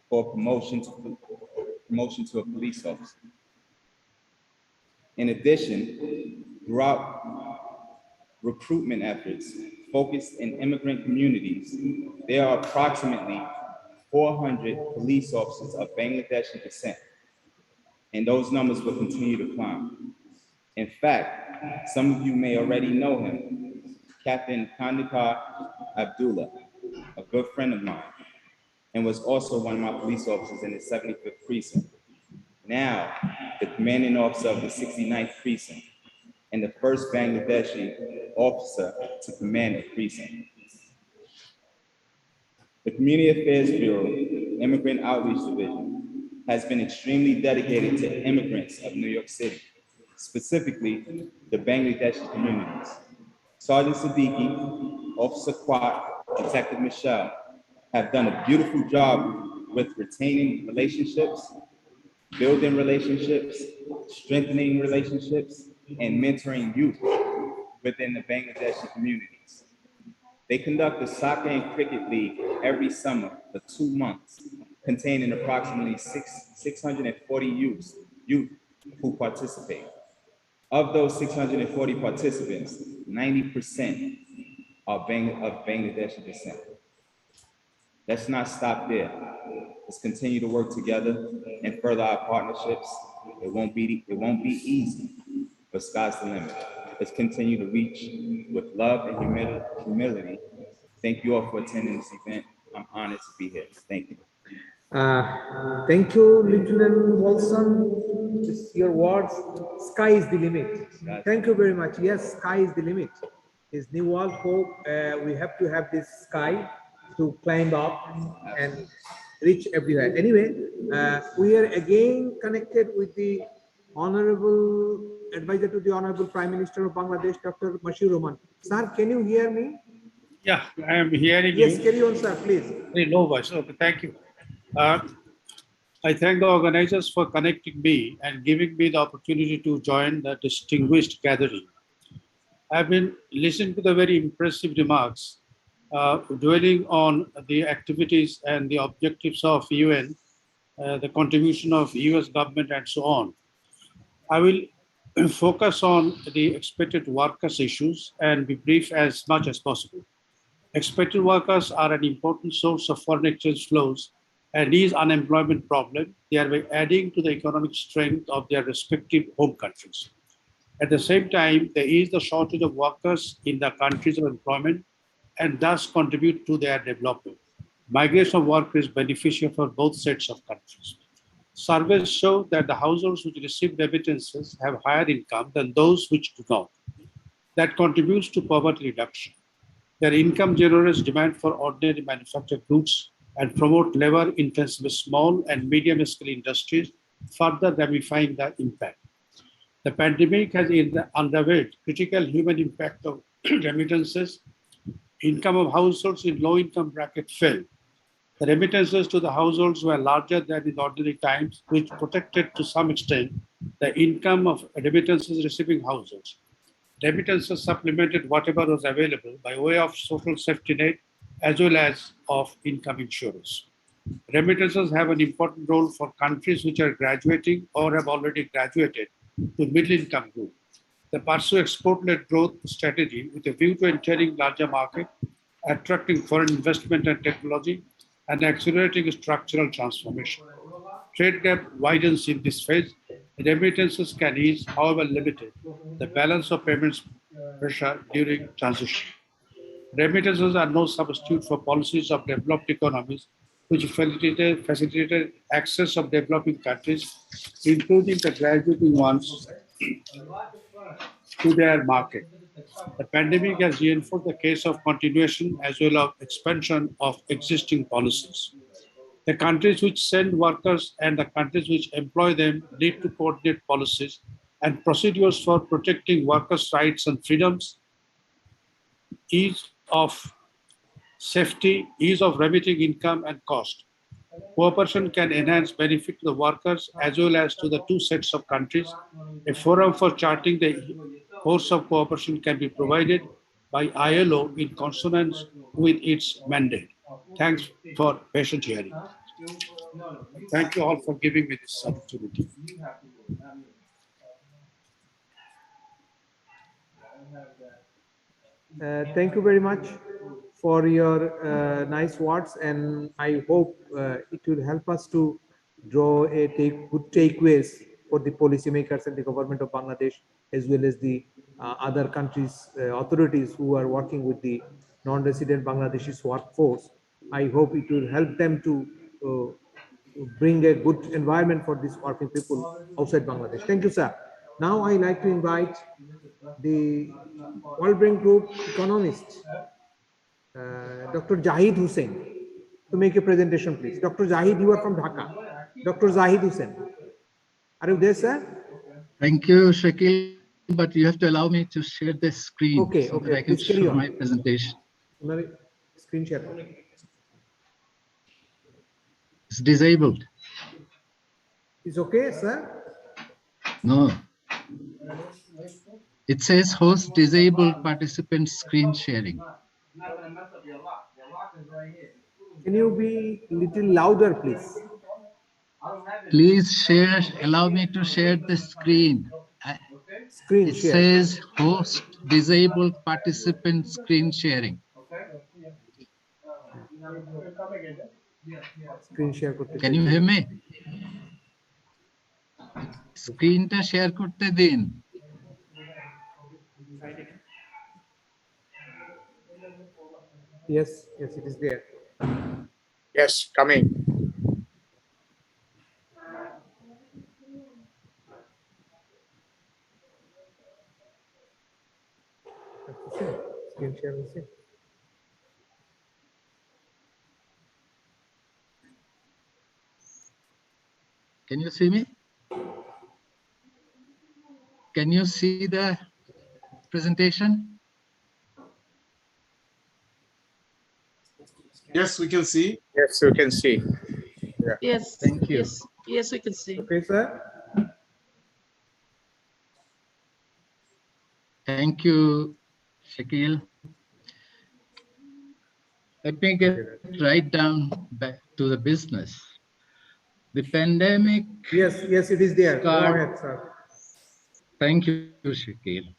for promotion to a police officer. In addition, throughout recruitment efforts focused in immigrant communities, there are approximately 400 police officers of Bangladeshi descent, and those numbers will continue to climb. In fact, some of you may already know him, Captain Kandikar Abdullah, a good friend of mine, and was also one of my police officers in the 75th precinct. Now, the commanding officer of the 69th Precinct, and the first Bangladeshi officer to command the precinct. The Community Affairs Bureau Immigrant Outreach Division has been extremely dedicated to immigrants of New York City, specifically the Bangladeshi communities. Sergeant Siddiqui, Officer Quat, Detective Michelle have done a beautiful job with retaining relationships, building relationships, strengthening relationships, and mentoring youth within the Bangladeshi communities. They conduct a soccer and cricket league every summer for 2 months, containing approximately 640 youth who participate. Of those 640 participants, 90% are of Bangladeshi descent. Let's not stop there. Let's continue to work together and further our partnerships. It won't be easy, but sky's the limit. Let's continue to reach with love and humility. Thank you all for attending this event. I'm honored to be here. Thank you. Thank you, Lieutenant Wilson. Just your words. Sky is the limit. Thank you very much. Yes, sky is the limit. Is New World Hope. We have to have this sky to climb up and reach everywhere. Anyway, we are again connected with the Honorable Advisor to the Honorable Prime Minister of Bangladesh, Dr. Mashur Rahman. Sir, can you hear me? Yeah, I am hearing you. Yes, you. carry on, sir, please. Very low voice. Okay, thank you. I thank the organizers for connecting me and giving me the opportunity to join the distinguished gathering. I've been listening to the very impressive remarks, dwelling on the activities and the objectives of UN, the contribution of US government and so on. I will focus on the expected workers issues and be brief as much as possible. Expected workers are an important source of foreign exchange flows and ease unemployment problem, thereby adding to the economic strength of their respective home countries. At the same time, they ease the shortage of workers in the countries of employment and thus contribute to their development. Migration of workers is beneficial for both sets of countries. Surveys show that the households which receive remittances have higher income than those which do not. That contributes to poverty reduction. Their income generates demand for ordinary manufactured goods and promote labor-intensive small and medium-scale industries, further ramifying the impact. The pandemic has underweight critical human impact of remittances. Income of households in low-income bracket fell. The remittances to the households were larger than in ordinary times, which protected to some extent the income of remittances receiving households. Remittances supplemented whatever was available by way of social safety net as well as of income insurance. Remittances have an important role for countries which are graduating or have already graduated to middle-income group. They pursue export-led growth strategy with a view to entering larger market, attracting foreign investment and technology, and accelerating structural transformation. Trade gap widens in this phase. Remittances can ease, however limited, the balance of payments pressure during transition. Remittances are no substitute for policies of developed economies which facilitated access of developing countries, including the graduating ones, to their market. The pandemic has reinforced the case of continuation as well as expansion of existing policies. The countries which send workers and the countries which employ them need to coordinate policies and procedures for protecting workers' rights and freedoms, ease of safety, ease of remitting income and cost. Cooperation can enhance benefit to the workers as well as to the two sets of countries. A forum for charting the course of cooperation can be provided by ILO in consonance with its mandate. Thanks for patient hearing. Thank you all for giving me this opportunity. Thank you very much for your nice words, and I hope it will help us to draw good takeaways for the policymakers and the government of Bangladesh, as well as the other countries' authorities who are working with the non-resident Bangladeshis workforce. I hope it will help them to bring a good environment for these working people outside Bangladesh. Thank you, sir. Now I like to invite the World Bank Group economist, Dr. Zahid Hussain, to make a presentation, please. Dr. Zahid, you are from Dhaka. Dr. Zahid Hussain. Are you there, sir? Thank you, Shekil, but you have to allow me to share the screen Okay, so that okay. I can Please carry show on. my presentation. Screen share. It's disabled. Is okay, sir? No. It says host disabled participant screen sharing. Can you be little louder, please? Please share, allow me to share the screen. Screen It share. says host disabled participant screen sharing. Screen share. Can you hear me? Screen ta share korte din. Yes, yes, it is there. Yes, coming. Screen share is it? Can you see me? Can you see the presentation? Yes, we can see. Yes, you can see. Yeah. Yes. Thank you. Yes. Yes, we can see. Okay, sir. Thank you, Shekil. Let me get right down back to the business. The pandemic. Yes, yes, it is there. Go ahead, sir. Thank you, Shekil.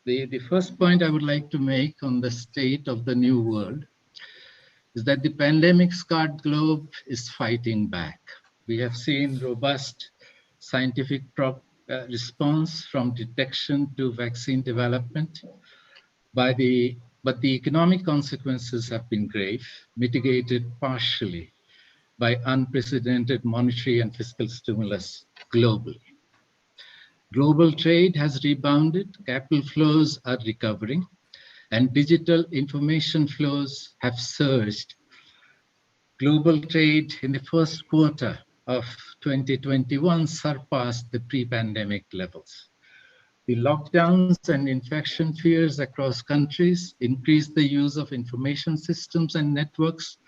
The first point I would like to make on the state of the new world is that the pandemic-scarred globe is fighting back. We have seen robust scientific response from detection to vaccine development, but the economic consequences have been grave, mitigated partially by unprecedented monetary and fiscal stimulus globally. Global trade has rebounded, capital flows are recovering, and digital information flows have surged. Global trade in the first quarter of 2021 surpassed the pre-pandemic levels. The lockdowns and infection fears across countries increased the use of information systems and networks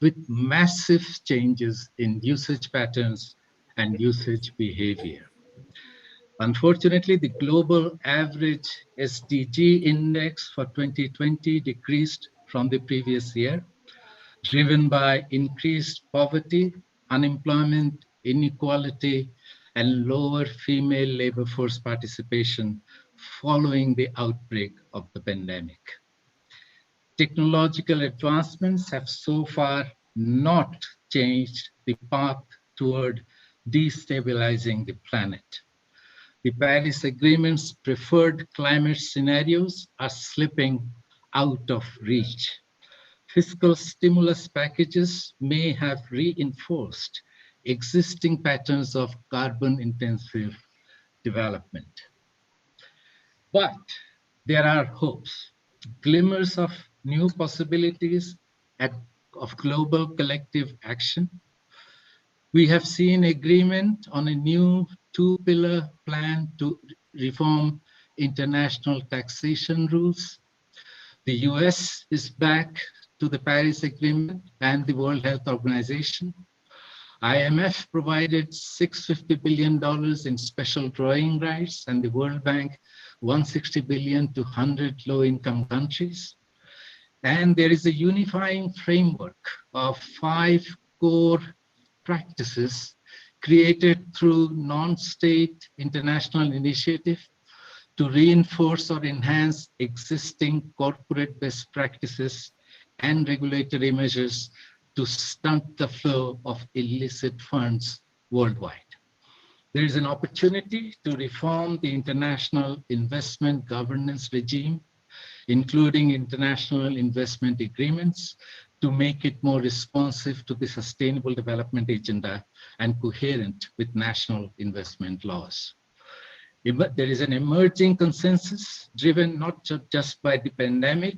with massive changes in usage patterns and usage behavior. Unfortunately, the global average SDG index for 2020 decreased from the previous year, driven by increased poverty, unemployment, inequality, and lower female labor force participation following the outbreak of the pandemic. Technological advancements have so far not changed the path toward destabilizing the planet. The Paris Agreement's preferred climate scenarios are slipping out of reach. Fiscal stimulus packages may have reinforced existing patterns of carbon-intensive development. But there are hopes, glimmers of new possibilities of global collective action. We have seen agreement on a new two-pillar plan to reform international taxation rules. The US is back to the Paris Agreement and the World Health Organization. IMF provided $650 billion in special drawing rights, and the World Bank $160 billion to 100 low-income countries. And there is a unifying framework of 5 core practices created through non-state international initiative to reinforce or enhance existing corporate best practices and regulatory measures to stunt the flow of illicit funds worldwide. There is an opportunity to reform the international investment governance regime, including international investment agreements, to make it more responsive to the Sustainable Development Agenda and coherent with national investment laws. There is an emerging consensus driven not just by the pandemic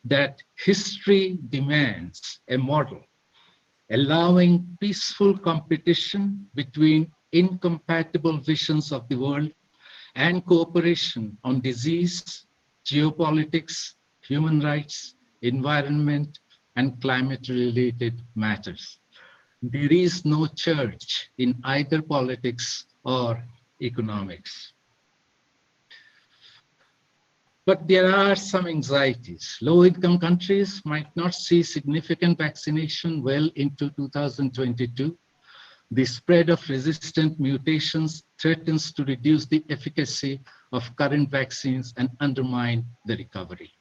that history demands a model allowing peaceful competition between incompatible visions of the world and cooperation on disease, geopolitics, human rights, environment, and climate-related matters. There is no church in either politics or economics. But there are some anxieties. Low-income countries might not see significant vaccination well into 2022. The spread of resistant mutations threatens to reduce the efficacy of current vaccines and undermine the recovery.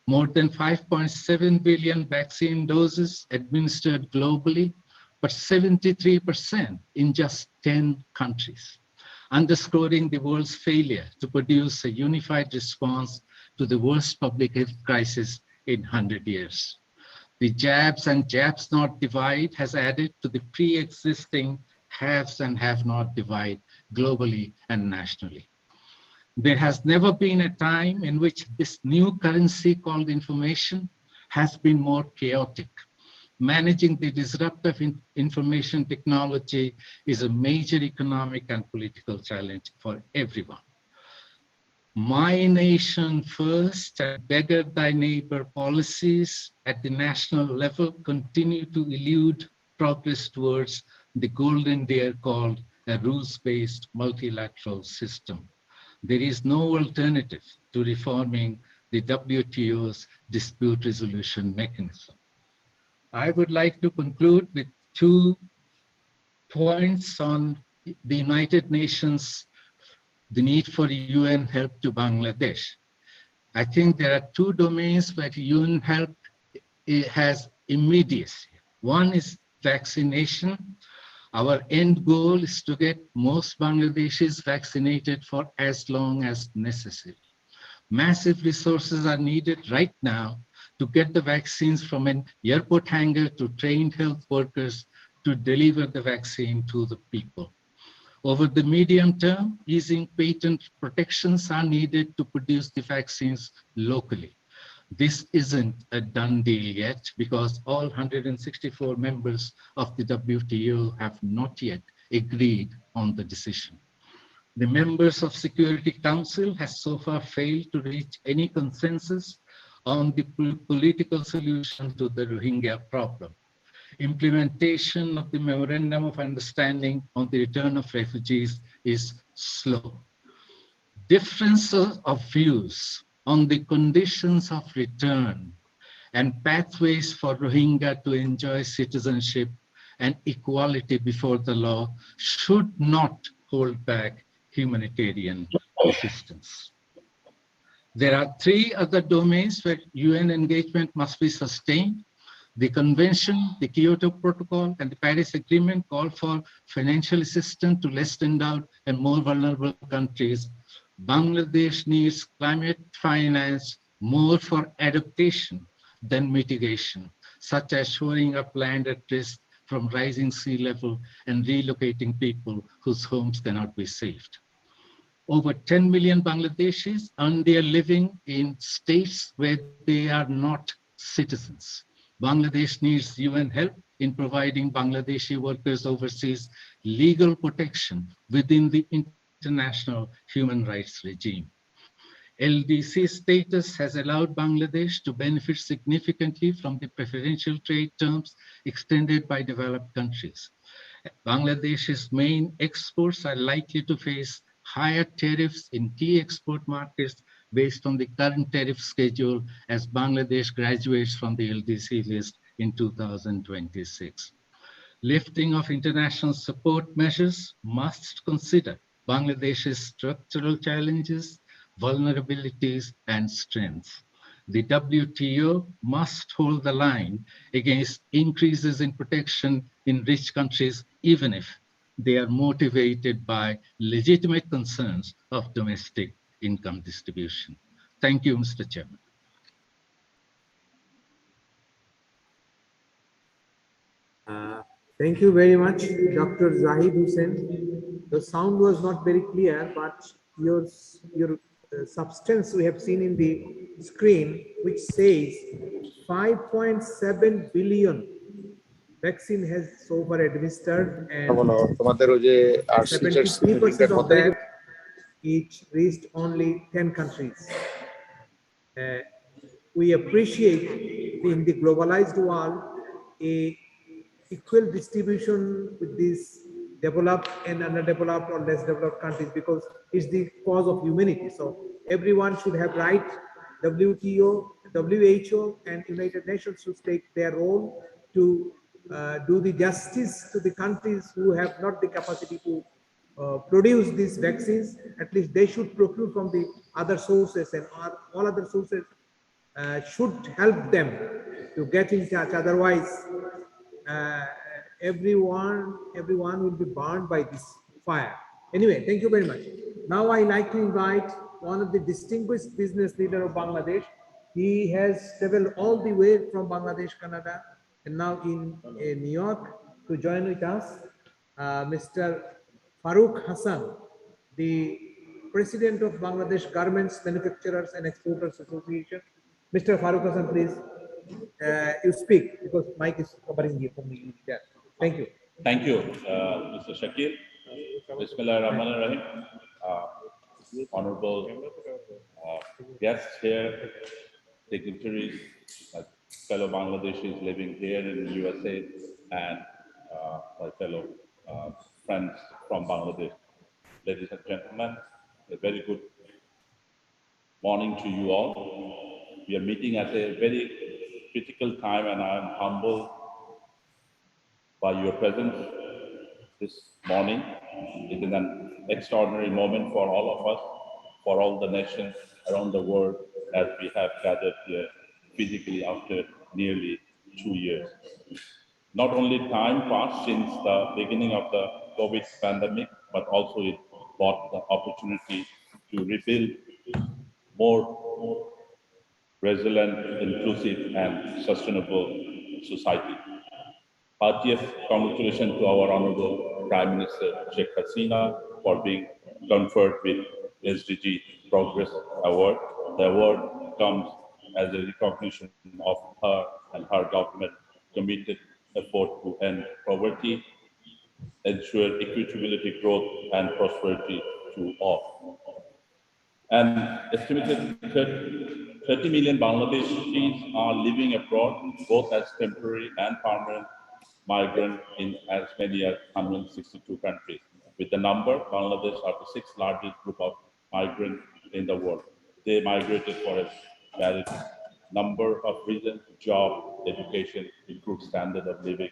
More than 5.7 billion vaccine doses administered globally, but 73% in just 10 countries, underscoring the world's failure to produce a unified response to the worst public health crisis in 100 years. The jabs and jabs not divide has added to the pre-existing haves and have not divide globally and nationally. There has never been a time in which this new currency called information has been more chaotic. Managing the disruptive information technology is a major economic and political challenge for everyone. My nation first and beggar thy neighbor policies at the national level continue to elude progress towards the golden deer called a rules-based multilateral system. There is no alternative to reforming the WTO's dispute resolution mechanism. I would like to conclude with 2 points on the United Nations, the need for UN help to Bangladesh. I think there are 2 domains where UN help has immediacy. One is vaccination. Our end goal is to get most Bangladeshis vaccinated for as long as necessary. Massive resources are needed right now to get the vaccines from an airport hangar to trained health workers to deliver the vaccine to the people. Over the medium term, easing patent protections are needed to produce the vaccines locally. This isn't a done deal yet because all 164 members of the WTO have not yet agreed on the decision. The members of Security Council has so far failed to reach any consensus on the political solution to the Rohingya problem. Implementation of the Memorandum of Understanding on the return of refugees is slow. Differences of views on the conditions of return and pathways for Rohingya to enjoy citizenship and equality before the law should not hold back humanitarian assistance. There are 3 other domains where UN engagement must be sustained. The Convention, the Kyoto Protocol, and the Paris Agreement call for financial assistance to less endowed and more vulnerable countries. Bangladesh needs climate finance more for adaptation than mitigation, such as shoring up land at risk from rising sea level and relocating people whose homes cannot be saved. Over 10 million Bangladeshis earn their living in states where they are not citizens. Bangladesh needs UN help in providing Bangladeshi workers overseas legal protection within the international human rights regime. LDC status has allowed Bangladesh to benefit significantly from the preferential trade terms extended by developed countries. Bangladesh's main exports are likely to face higher tariffs in key export markets based on the current tariff schedule as Bangladesh graduates from the LDC list in 2026. Lifting of international support measures must consider Bangladesh's structural challenges, vulnerabilities, and strengths. The WTO must hold the line against increases in protection in rich countries, even if they are motivated by legitimate concerns of domestic income distribution. Thank you, Mr. Chairman. Thank you very much, Dr. Zahid Hussain. The sound was not very clear, but your substance we have seen in the screen, which says 5.7 billion vaccine has so far administered, and 73% of that it reached only 10 countries. Uh, we appreciate in the globalized world a equal distribution with these developed and underdeveloped or less developed countries, because it's the cause of humanity. So everyone should have right. WTO, WHO, and United Nations should take their role to do the justice to the countries who have not the capacity to produce these vaccines. At least they should procure from the other sources, and all other sources should help them to get in touch. Otherwise, uh, everyone will be burned by this fire. Anyway, thank you very much. Now I like to invite one of the distinguished business leader of Bangladesh. He has traveled all the way from Bangladesh, Canada, and now in New York to join with us, Mr. Farooq Hassan, the President of Bangladesh Garments Manufacturers and Exporters Association. Mr. Farooq Hassan, please, you speak because mic is covering you from me. Yeah. Thank you. Thank you, Mr. Shekil. Bismillahirrahmanirrahim. Honorable guests here, dignitaries, fellow Bangladeshis living here in the USA, and my fellow friends from Bangladesh. Ladies and gentlemen, a very good morning to you all. We are meeting at a very critical time, and I am humbled by your presence this morning. It is an extraordinary moment for all of us, for all the nations around the world, as we have gathered here physically after nearly 2 years. Not only time passed since the beginning of the COVID pandemic, but also it brought the opportunity to rebuild more resilient, inclusive, and sustainable society. Heartiest congratulations to our Honorable Prime Minister Sheikh Hasina for being conferred with Sdg Progress Award. The award comes as a recognition of her and her government committed effort to end poverty, ensure equitability, growth, and prosperity to all. An estimated 30 million Bangladeshis are living abroad, both as temporary and permanent migrant in as many as 162 countries. With the number, Bangladesh are the sixth largest group of migrants in the world. They migrated for a varied number of reasons: job, education, improved standard of living.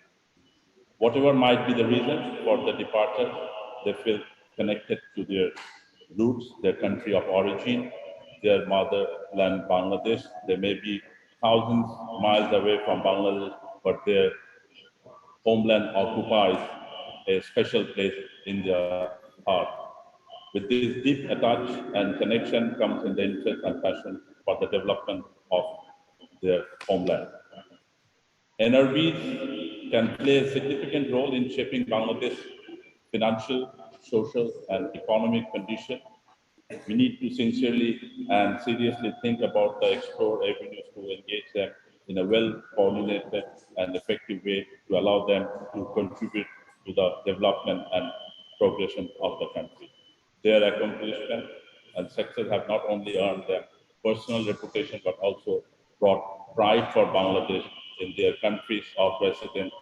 Whatever might be the reason for the departure, they feel connected to their roots, their country of origin, their motherland, Bangladesh. They may be thousands of miles away from Bangladesh, but their homeland occupies a special place in their heart. With this deep attachment and connection comes in the interest and passion for the development of their homeland. NRBs can play a significant role in shaping Bangladesh's financial, social, and economic condition. We need to sincerely and seriously think about the explore avenues to engage them in a well-coordinated and effective way to allow them to contribute to the development and progression of the country. Their accomplishment and success have not only earned them personal reputation, but also brought pride for Bangladesh in their countries of residence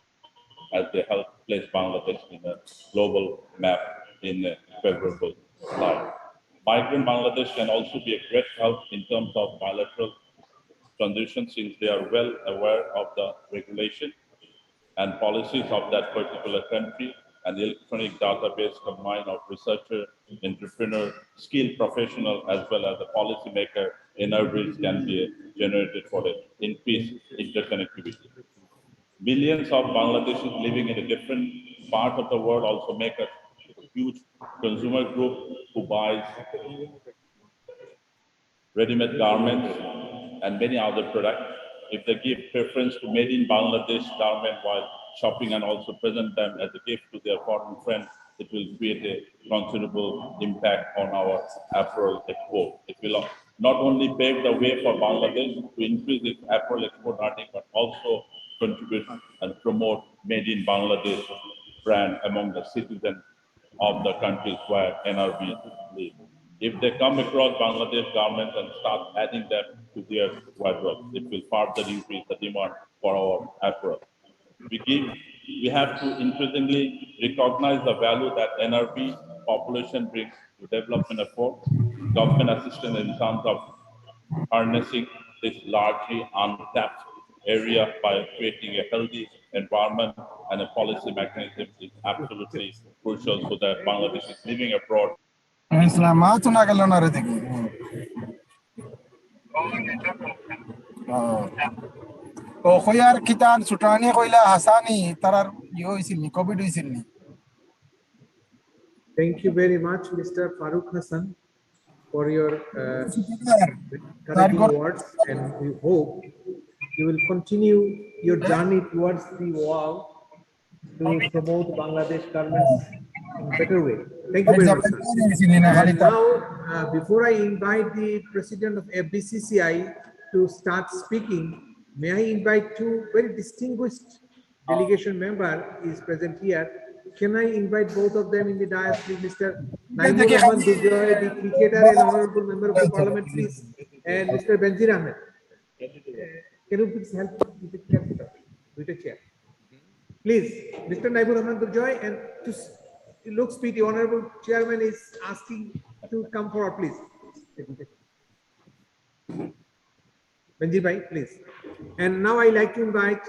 as they help place Bangladesh in a global map in a favorable light. Migrant Bangladesh can also be a great help in terms of bilateral transactions, since they are well aware of the regulation and policies of that particular country, and the electronic database combined of researcher, entrepreneur, skilled professional, as well as a policymaker energies can be generated for the increased interconnectivity. Millions of Bangladeshis living in a different part of the world also make a huge consumer group who buys ready-made garments and many other products. If they give preference to made in Bangladesh garment while shopping and also present them as a gift to their foreign friends. It will create a considerable impact on our apparel export. It will not only pave the way for Bangladesh to increase its apparel export earning, but also contribute and promote Made in Bangladesh brand among the citizens of the countries where NRB live. If they come across Bangladesh garments and start adding them to their wardrobe, it will further increase the demand for our apparel. We have to increasingly recognize the value that NRB population brings to development efforts, government assistance in terms of harnessing this largely untapped area by creating a healthy environment and a policy mechanism is absolutely crucial so that Bangladesh is living abroad. Thank you very much, Mr. Farooq Hassan, for your encouraging words, and we hope you will continue your journey towards the wall to promote Bangladesh garments in a better way. Thank you very much, sir. And now, before I invite the president of FBCCI to start speaking, may I invite two very distinguished delegation member is present here. Can I invite both of them in the dais, please, Mr. Naimur Rahman Dujoy, the cricketer and honorable member of the parliament, please, and Mr. Benjir Ahmed. Can you please help with the chair? Please, Mr. Naimur Rahman Dujoy, and to look speedy, honorable chairman is asking to come forward, please. Benjir Bhai, please. And now I like to invite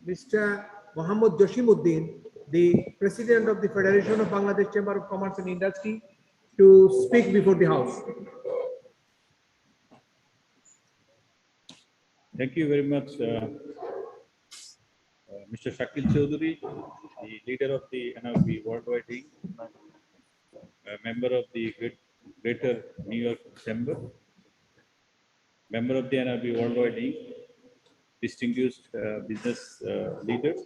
Mr. Mohammad Joshimuddin, the President of the Federation of Bangladesh Chamber of Commerce and Industry, to speak before the House. Thank you very much, Mr. Shekil Chowdhury, the leader of the NRB Worldwide Inc., a member of the Greater New York Chamber, member of the NRB Worldwide Inc., distinguished business leaders,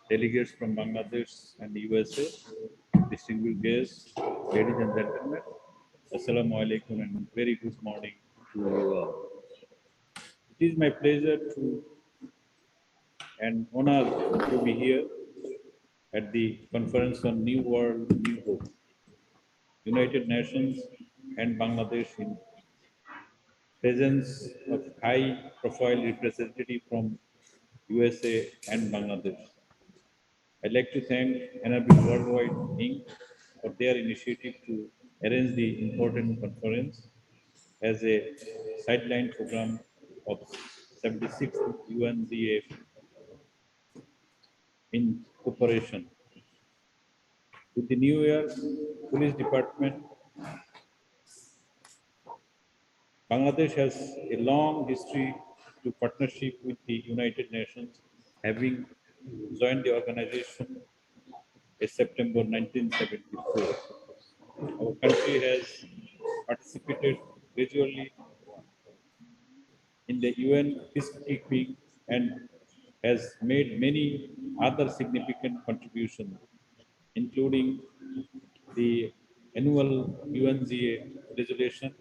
delegates from Bangladesh and the USA, distinguished guests, ladies and gentlemen, Assalamu alaikum and very good morning to you all. It is my pleasure and honor to be here at the Conference on New World, New Hope, United Nations and Bangladesh in presence of high-profile representative from USA and Bangladesh. I'd like to thank NRB Worldwide Inc. for their initiative to arrange the important conference as a sideline program of 76th UNGA in cooperation with the New York Police Department. Bangladesh has a long history to partnership with the United Nations, having joined the organization in September 1974. Our country has participated gradually in the UN peacekeeping and has made many other significant contributions, including the annual UNGA resolution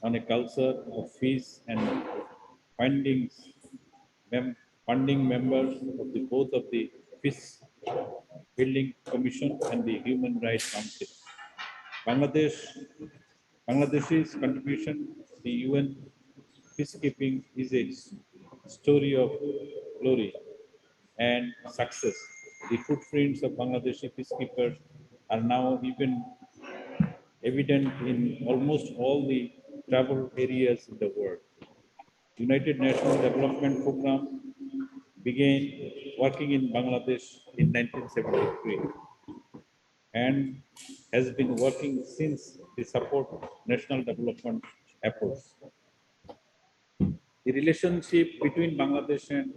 on a culture of peace and funding members of both of the Peace Building Commission and the Human Rights Council. Bangladesh's contribution to the UN peacekeeping is a story of glory and success. The footprints of Bangladeshi peacekeepers are now even evident in almost all the travel areas in the world. United Nations Development Program began working in Bangladesh in 1973 and has been working since to support national development efforts. The relationship between Bangladesh and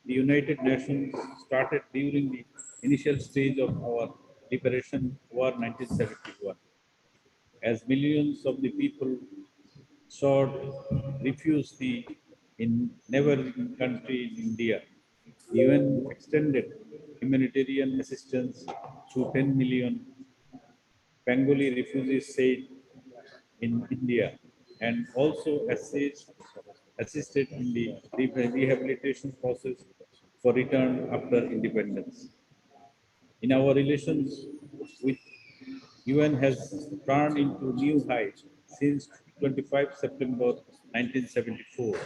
the United Nations started during the initial stage of our liberation war 1971. As millions of the people sought refuge in neighboring country in India, The UN extended humanitarian assistance to 10 million Bengali refugees stayed in India and also assisted in the rehabilitation process for return after independence. In our relations with UN has turned into new heights since 25 September 1974.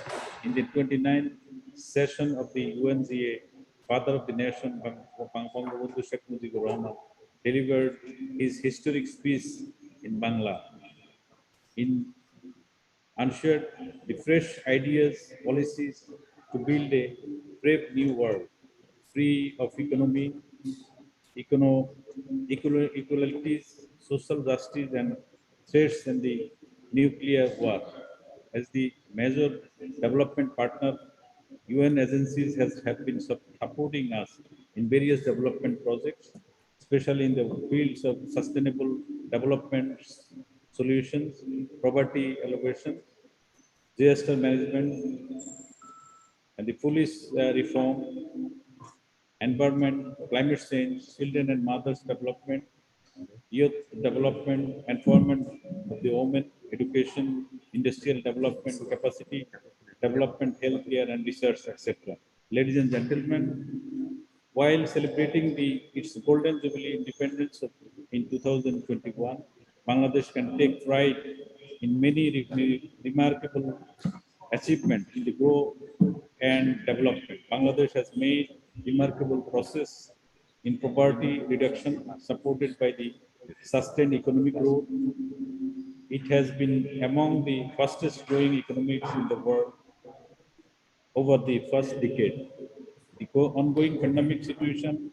In the 29th session of the UNGA, Father of the Nation, Bangabandhu Sheikh Mujibur Rahman, delivered his historic speech in Bangla. In unshared the fresh ideas, policies to build a brave new world, free of equalities, social justice, and threats in the nuclear war. As the major development partner, UN agencies have been supporting us in various development projects, especially in the fields of sustainable development solutions, poverty alleviation, disaster management, and the police reform, environment, climate change, children and mothers development, youth development, empowerment of the women, education, industrial development, capacity development, healthcare and research, etc. Ladies and gentlemen, while celebrating its Golden Jubilee independence in 2021, Bangladesh can take pride in many remarkable achievements in the growth and development. Bangladesh has made remarkable progress in poverty reduction, supported by the sustained economic growth. It has been among the fastest growing economies in the world over the first decade. The ongoing pandemic situation,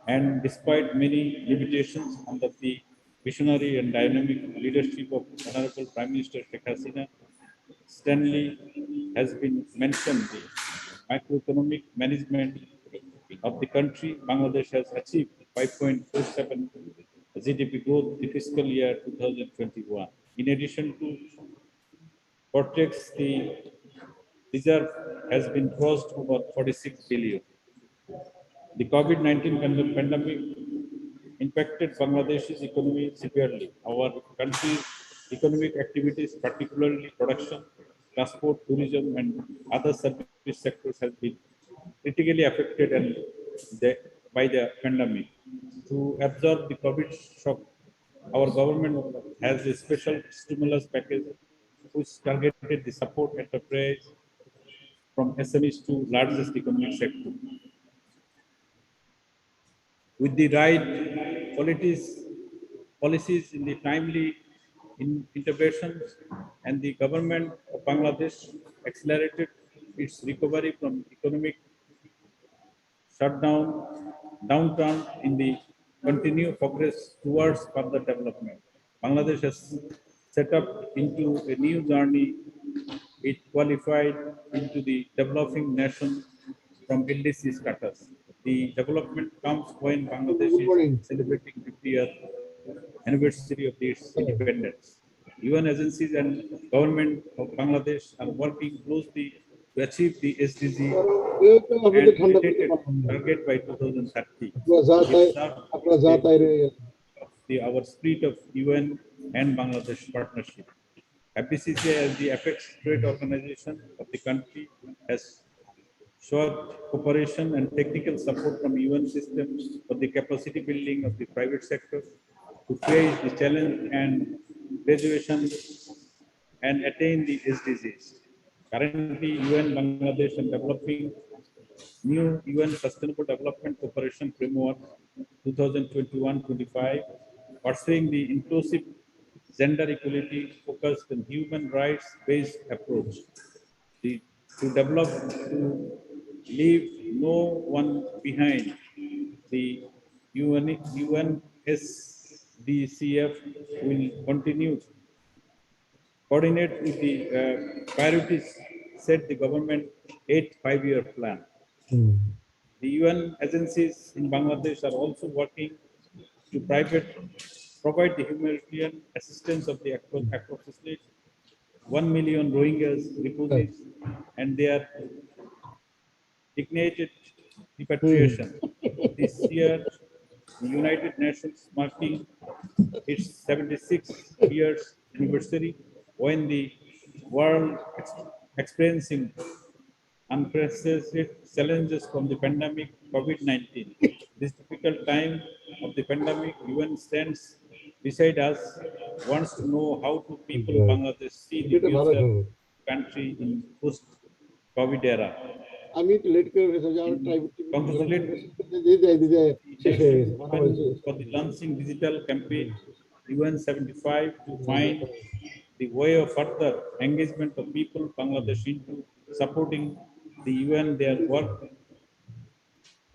and despite many limitations under the visionary and dynamic leadership of Honorable Prime Minister Sheikh Hasina, Stanley has been mentioned the macroeconomic management of the country. Bangladesh has achieved 5.47 GDP growth the fiscal year 2021. In addition to projects, the reserve has been crossed over 46 billion. The COVID-19 pandemic impacted Bangladesh's economy severely. Our country's economic activities, particularly production, transport, tourism, and other service sectors, have been critically affected by the pandemic. To absorb the COVID shock, our government has a special stimulus package which targeted the support enterprise from SMEs to largest economic sector. With the right policies in the timely interventions, and the government of Bangladesh accelerated its recovery from economic downturn in the continued progress towards further development. Bangladesh has set up into a new journey. It qualified into the developing nation from LDC status. The development comes when Bangladesh is celebrating 50th anniversary of its independence. UN agencies and government of Bangladesh are working closely to achieve the SDG and stated target by 2030. It serves our spirit of UN and Bangladesh partnership. FBCCI, as the apex trade organization of the country, has showed cooperation and technical support from UN systems for the capacity building of the private sector to face the challenge and graduation and attain the SDGs. Currently, UN Bangladesh and developing new UN Sustainable Development Cooperation Framework 2021-25, pursuing the inclusive gender equality focused on human rights-based approach. To develop, to leave no one behind, the UNSDCF will continue coordinate with the priorities set the government 8 5-year plan. The UN agencies in Bangladesh are also working to provide the humanitarian assistance of the approximately 1 million Rohingyas refugees and their designated repatriation. This year, the United Nations marking its 76 years anniversary when the world experiencing unprecedented challenges from the pandemic COVID-19. This difficult time of the pandemic, UN stands beside us, wants to know how to people of Bangladesh see the future country in post-COVID era. Congratulate for the launching digital campaign UN 75 to find the way of further engagement of people of Bangladesh into supporting the UN, their work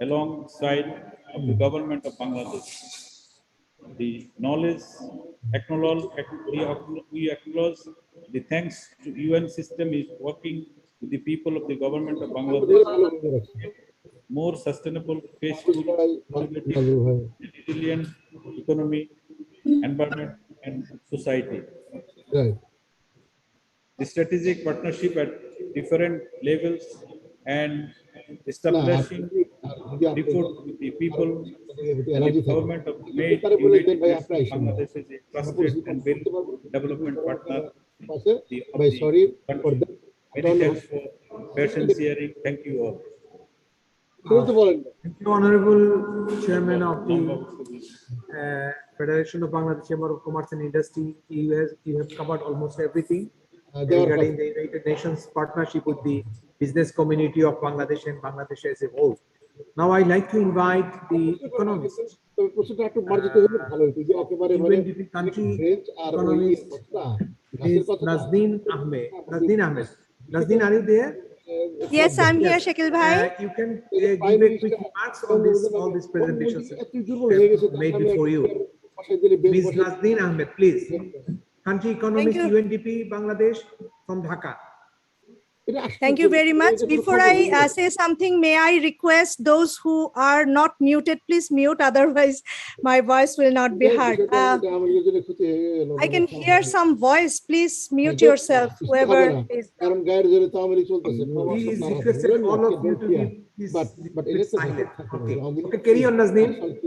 alongside of the government of Bangladesh. The knowledge, we acknowledge the thanks to UN system is working with the people of the government of Bangladesh, more sustainable, peaceful, resilient economy, environment, and society. Right. The strategic partnership at different levels and establishing report with the people and the government of made United Nations Bangladesh is a trusted and well-development partner. The country. Many thanks for patience hearing. Thank you all. Thank you, Honorable Chairman of the Federation of Bangladesh Chamber of Commerce and Industry. You have covered almost everything regarding the United Nations partnership with the business community of Bangladesh and Bangladesh as a whole. Now I'd like to invite the Economist, UNDP country economist, is Nazneen Ahmed. Nazneen, are you there? Yes, I'm here, Shekil bhai. You can give a quick remarks on all these presentations made before you. Ms. Nazneen Ahmed, please. Country economist, UNDP, Bangladesh, from Dhaka. Thank you very much. Before I say something, may I request those who are not muted, please mute, otherwise my voice will not be heard. I can hear some voice. Please mute yourself, whoever is. Please requested all of you to be silent. Okay, carry on, Nazneen.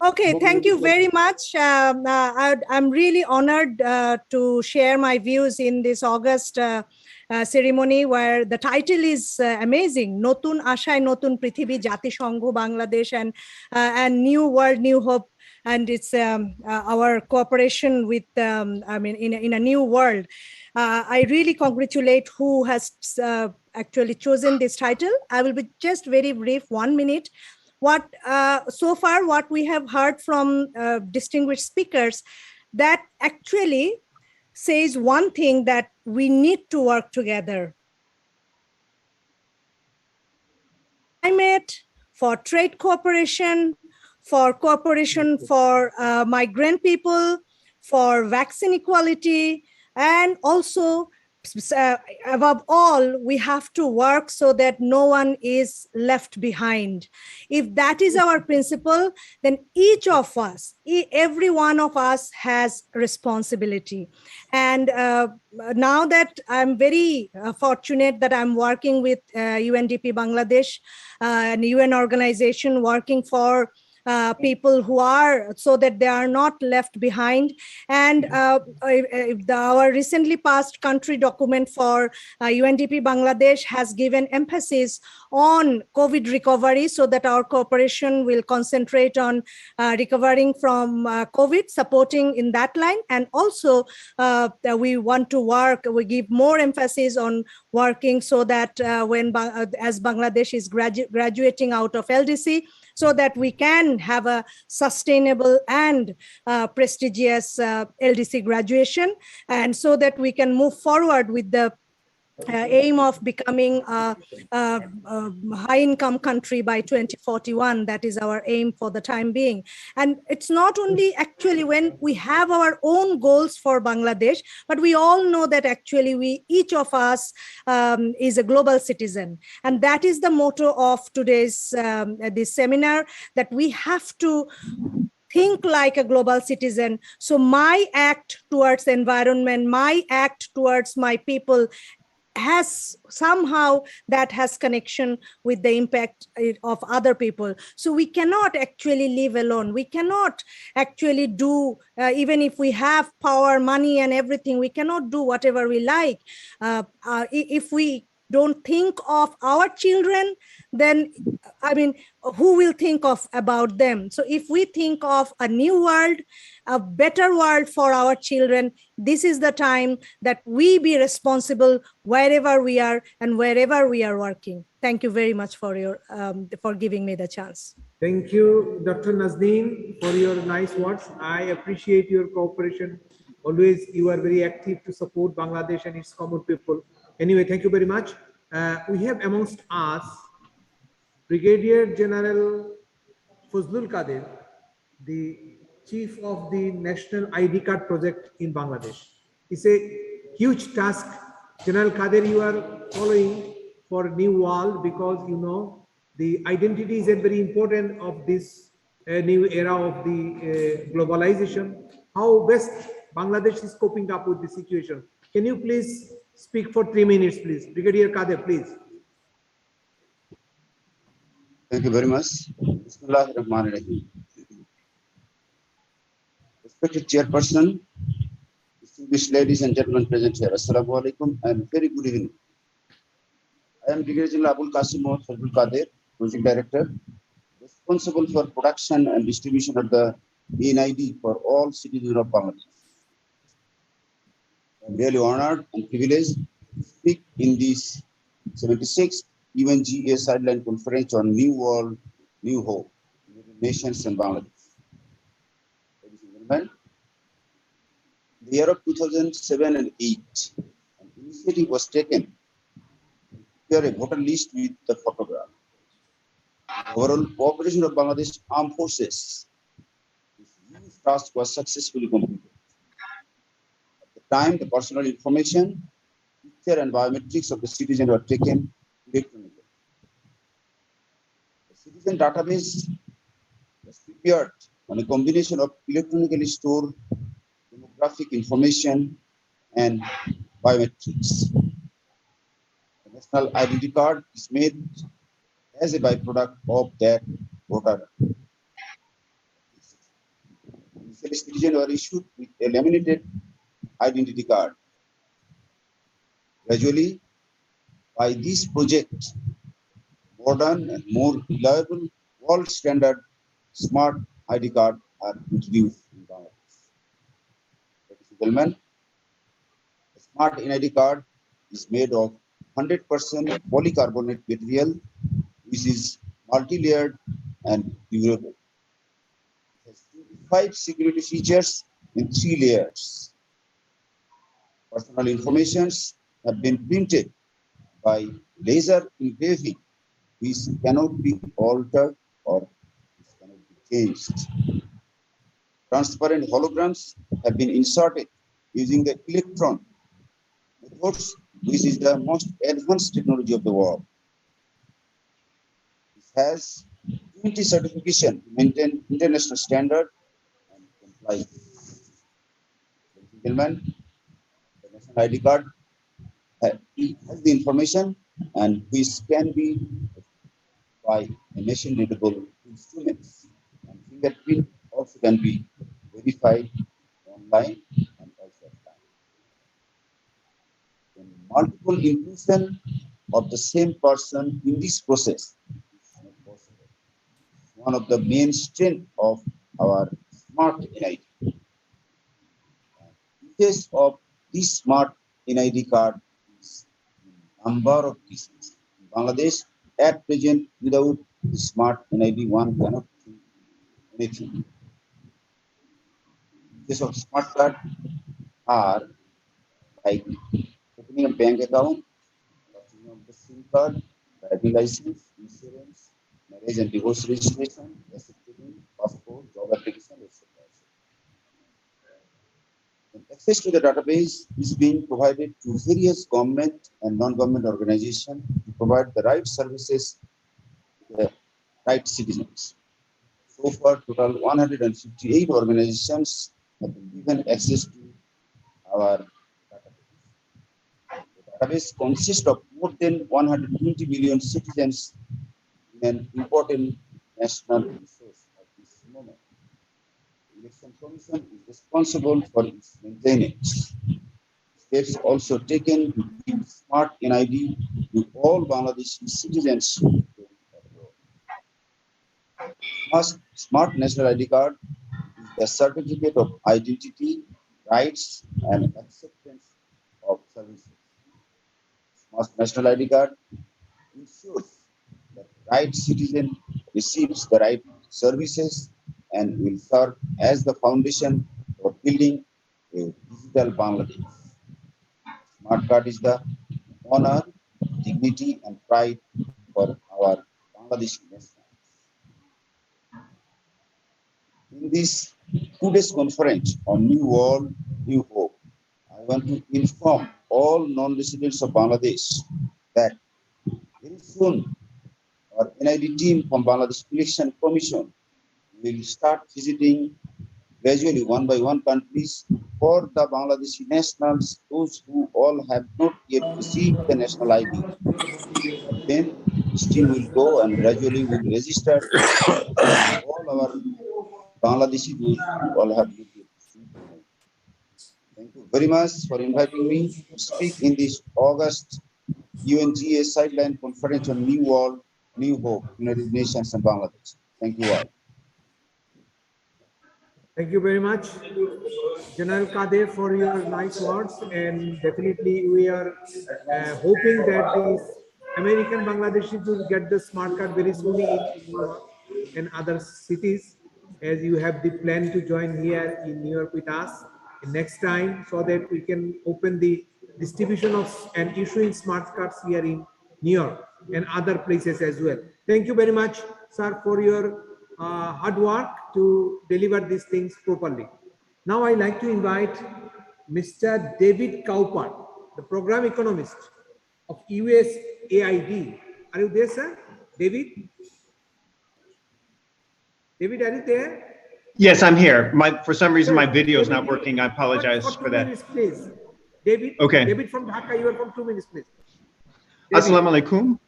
Okay, thank you very much. I'm really honored to share my views in this August ceremony, where the title is amazing, Notun Ashai Notun Prithibi Jati Sangho Bangladesh and New World, New Hope. And it's our cooperation with, in a new world. I really congratulate who has actually chosen this title. I will be just very brief, 1 minute. So far, what we have heard from distinguished speakers, that actually says one thing, that we need to work together. Climate, for trade cooperation, for cooperation for migrant people, for vaccine equality, and also above all, we have to work so that no one is left behind. If that is our principle, then each of us, every one of us has responsibility. And now that I'm very fortunate that I'm working with UNDP Bangladesh, an UN organization working for people who are, so that they are not left behind. And our recently passed country document for UNDP Bangladesh has given emphasis on COVID recovery, so that our cooperation will concentrate on recovering from COVID, supporting in that line. And also we want to work, we give more emphasis on working so that as Bangladesh is graduating out of LDC, so that we can have a sustainable and prestigious LDC graduation, and so that we can move forward with the aim of becoming a high-income country by 2041. That is our aim for the time being. And it's not only actually when we have our own goals for Bangladesh, but we all know that actually each of us is a global citizen. And that is the motto of today's this seminar, that we have to think like a global citizen. So my act towards the environment, my act towards my people, has somehow that has connection with the impact of other people. So we cannot actually live alone. We cannot actually do, even if we have power, money, and everything, we cannot do whatever we like. If we don't think of our children, then I mean, who will think of about them? So if we think of a new world, a better world for our children, this is the time that we be responsible wherever we are and wherever we are working. Thank you very much for your for giving me the chance. Thank you, Dr. Nazneen, for your nice words. I appreciate your cooperation. Always, you are very active to support Bangladesh and its common people. Anyway, thank you very much. We have amongst us Brigadier General Fazlul Kader, the chief of the National ID Card Project in Bangladesh. It's a huge task. General Kader, you are following for new world, because you know the identity is very important of this new era of the globalization. How best Bangladesh is coping up with the situation? Can you please speak for 3 minutes, please? Brigadier Kader, please. Thank you very much. Bismillahirrahmanirrahim. Respected Chairperson, distinguished ladies and gentlemen present here, Assalamu alaikum and very good evening. I am Brigadier General Abul Qasim Fazlul Kader, Project Director, responsible for production and distribution of the NID for all citizens of Bangladesh. I am really honored and privileged to speak in this 76th UNGA Sideline Conference on New World, New Hope, United Nations and Bangladesh. Ladies and gentlemen, in the year of 2007 and 8, an initiative was taken to prepare a voter list with the photograph. The overall cooperation of Bangladesh Armed Forces, this huge task was successfully completed. At the time, the personal information, picture and biometrics of the citizen were taken electronically. The citizen database was prepared on a combination of electronically stored demographic information and biometrics. The national identity card is made as a byproduct of that voter. Initially, citizens were issued with a laminated identity card. Gradually, by this project, modern and more reliable world standard smart ID card are introduced in Bangladesh. Ladies and gentlemen, the smart NID card is made of 100% polycarbonate material, which is multi-layered and durable. It has 25 security features in 3 layers. Personal informations have been printed by laser engraving, which cannot be altered or cannot be changed. Transparent holograms have been inserted using the electron methods, which is the most advanced technology of the world. It has 20 certification to maintain international standard and comply. Ladies and gentlemen, the national ID card has the information and which can be by a machine readable instruments, and fingerprint also can be verified online and also offline. When multiple inclusion of the same person in this process is not possible. It's one of the main strengths of our smart NID. In case of this smart NID card is number of pieces. In Bangladesh, at present, without the smart NID, one cannot do anything. In case of smart card are like opening a bank account, purchasing of the SIM card, driving license, insurance, marriage and divorce registration, asset trading, passport, job application, etc. Access to the database is being provided to various government and non-government organizations to provide the right services to the right citizens. So far, total 158 organizations have been given access to our database. database consists of more than 120 million citizens in an important national resource at this moment. The Election Commission is responsible for its maintenance. Steps also taken to give smart NID to all Bangladeshi citizens. Smart National ID card is the certificate of identity, rights, and acceptance of services. Smart National ID card ensures that right citizen receives the right services and will serve as the foundation for building a digital Bangladesh. Smart card is the honor, dignity, and pride for our Bangladeshi nationals. In this today's conference on New World, New Hope, I want to inform all non-residents of Bangladesh that very soon our NID team from Bangladesh Election Commission will start visiting gradually one by one countries for the Bangladeshi nationals, those who all have not yet received the national ID. Then this team will go and gradually will register all our Bangladeshi those who all have not yet received the ID. Thank you very much for inviting me to speak in this August UNGA Sideline Conference on New World, New Hope, United Nations and Bangladesh. Thank you all. Thank you very much, General Kader, for your nice words. And definitely we are hoping that these American Bangladeshis will get the smart card very soon in New York and other cities, as you have the plan to join here in New York with us next time, so that we can open the distribution of and issuing smart cards here in New York and other places as well. Thank you very much, sir, for your hard work to deliver these things properly. Now I like to invite Mr. David Cowper, the program economist of USAID. Are you there, sir? David? David, are you there? Yes, I'm here. For some reason, my video is not working. I apologize for that. Minutes, please. David, okay. David from Dhaka, you are from 2 minutes, please. Assalamu alaikum.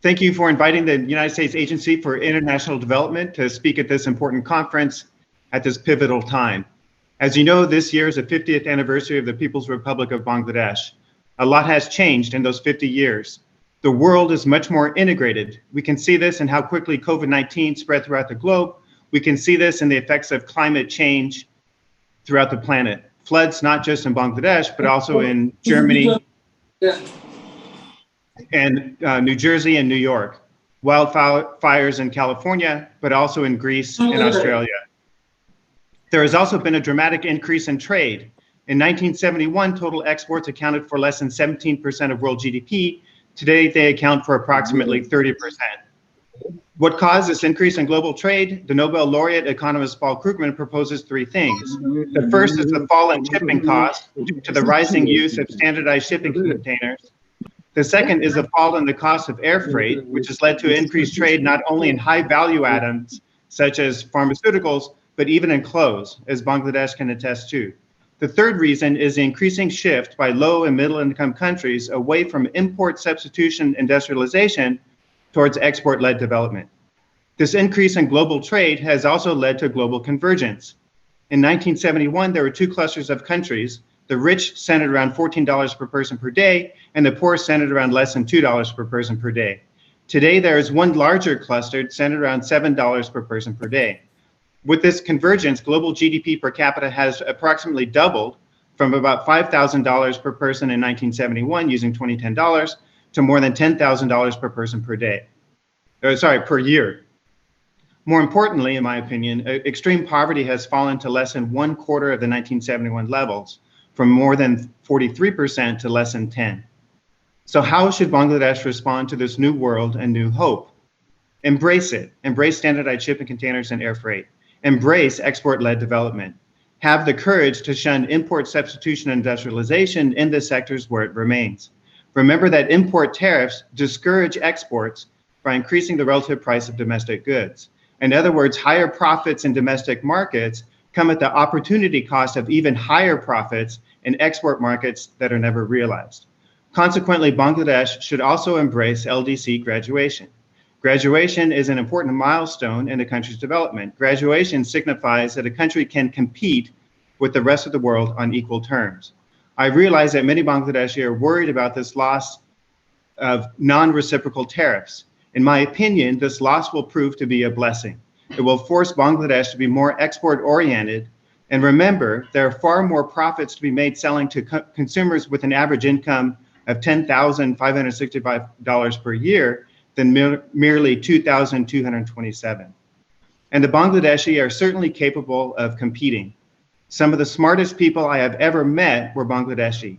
Thank you for inviting the United States Agency for International Development to speak at this important conference at this pivotal time. As you know, this year is the 50th anniversary of the People's Republic of Bangladesh. A lot has changed in those 50 years. The world is much more integrated. We can see this in how quickly COVID-19 spread throughout the globe. We can see this in the effects of climate change throughout the planet. Floods, not just in Bangladesh, but also in Germany, and New Jersey and New York, wildfires in California, but also in Greece and Australia. There has also been a dramatic increase in trade. In 1971, total exports accounted for less than 17% of world GDP. Today, they account for approximately 30%. What caused this increase in global trade? The Nobel laureate economist Paul Krugman proposes 3 things. The first is the fall in shipping costs due to the rising use of standardized shipping containers. The second is the fall in the cost of air freight, which has led to increased trade not only in high value items, such as pharmaceuticals, but even in clothes, as Bangladesh can attest to. The third reason is the increasing shift by low and middle income countries away from import substitution industrialization towards export-led development. This increase in global trade has also led to global convergence. In 1971, there were 2 clusters of countries. The rich centered around $14 per person per day, and the poor centered around less than $2 per person per day. Today, there is one larger cluster centered around $7 per person per day. With this convergence, global GDP per capita has approximately doubled from about $5,000 per person in 1971 using 2010 dollars to more than $10,000 per person per day. Per year. More importantly, in my opinion, extreme poverty has fallen to less than 1/4 of the 1971 levels, from more than 43% to less than 10. So how should Bangladesh respond to this new world and new hope? Embrace it. Embrace standardized shipping containers and air freight. Embrace export-led development. Have the courage to shun import substitution and industrialization in the sectors where it remains. Remember that import tariffs discourage exports by increasing the relative price of domestic goods. In other words, higher profits in domestic markets come at the opportunity cost of even higher profits in export markets that are never realized. Consequently, Bangladesh should also embrace LDC graduation. Graduation is an important milestone in a country's development. Graduation signifies that a country can compete with the rest of the world on equal terms. I realize that many Bangladeshi are worried about this loss of non-reciprocal tariffs. In my opinion, this loss will prove to be a blessing. It will force Bangladesh to be more export-oriented. And remember, there are far more profits to be made selling to consumers with an average income of $10,565 per year than merely $2,227. And the Bangladeshi are certainly capable of competing. Some of the smartest people I have ever met were Bangladeshi.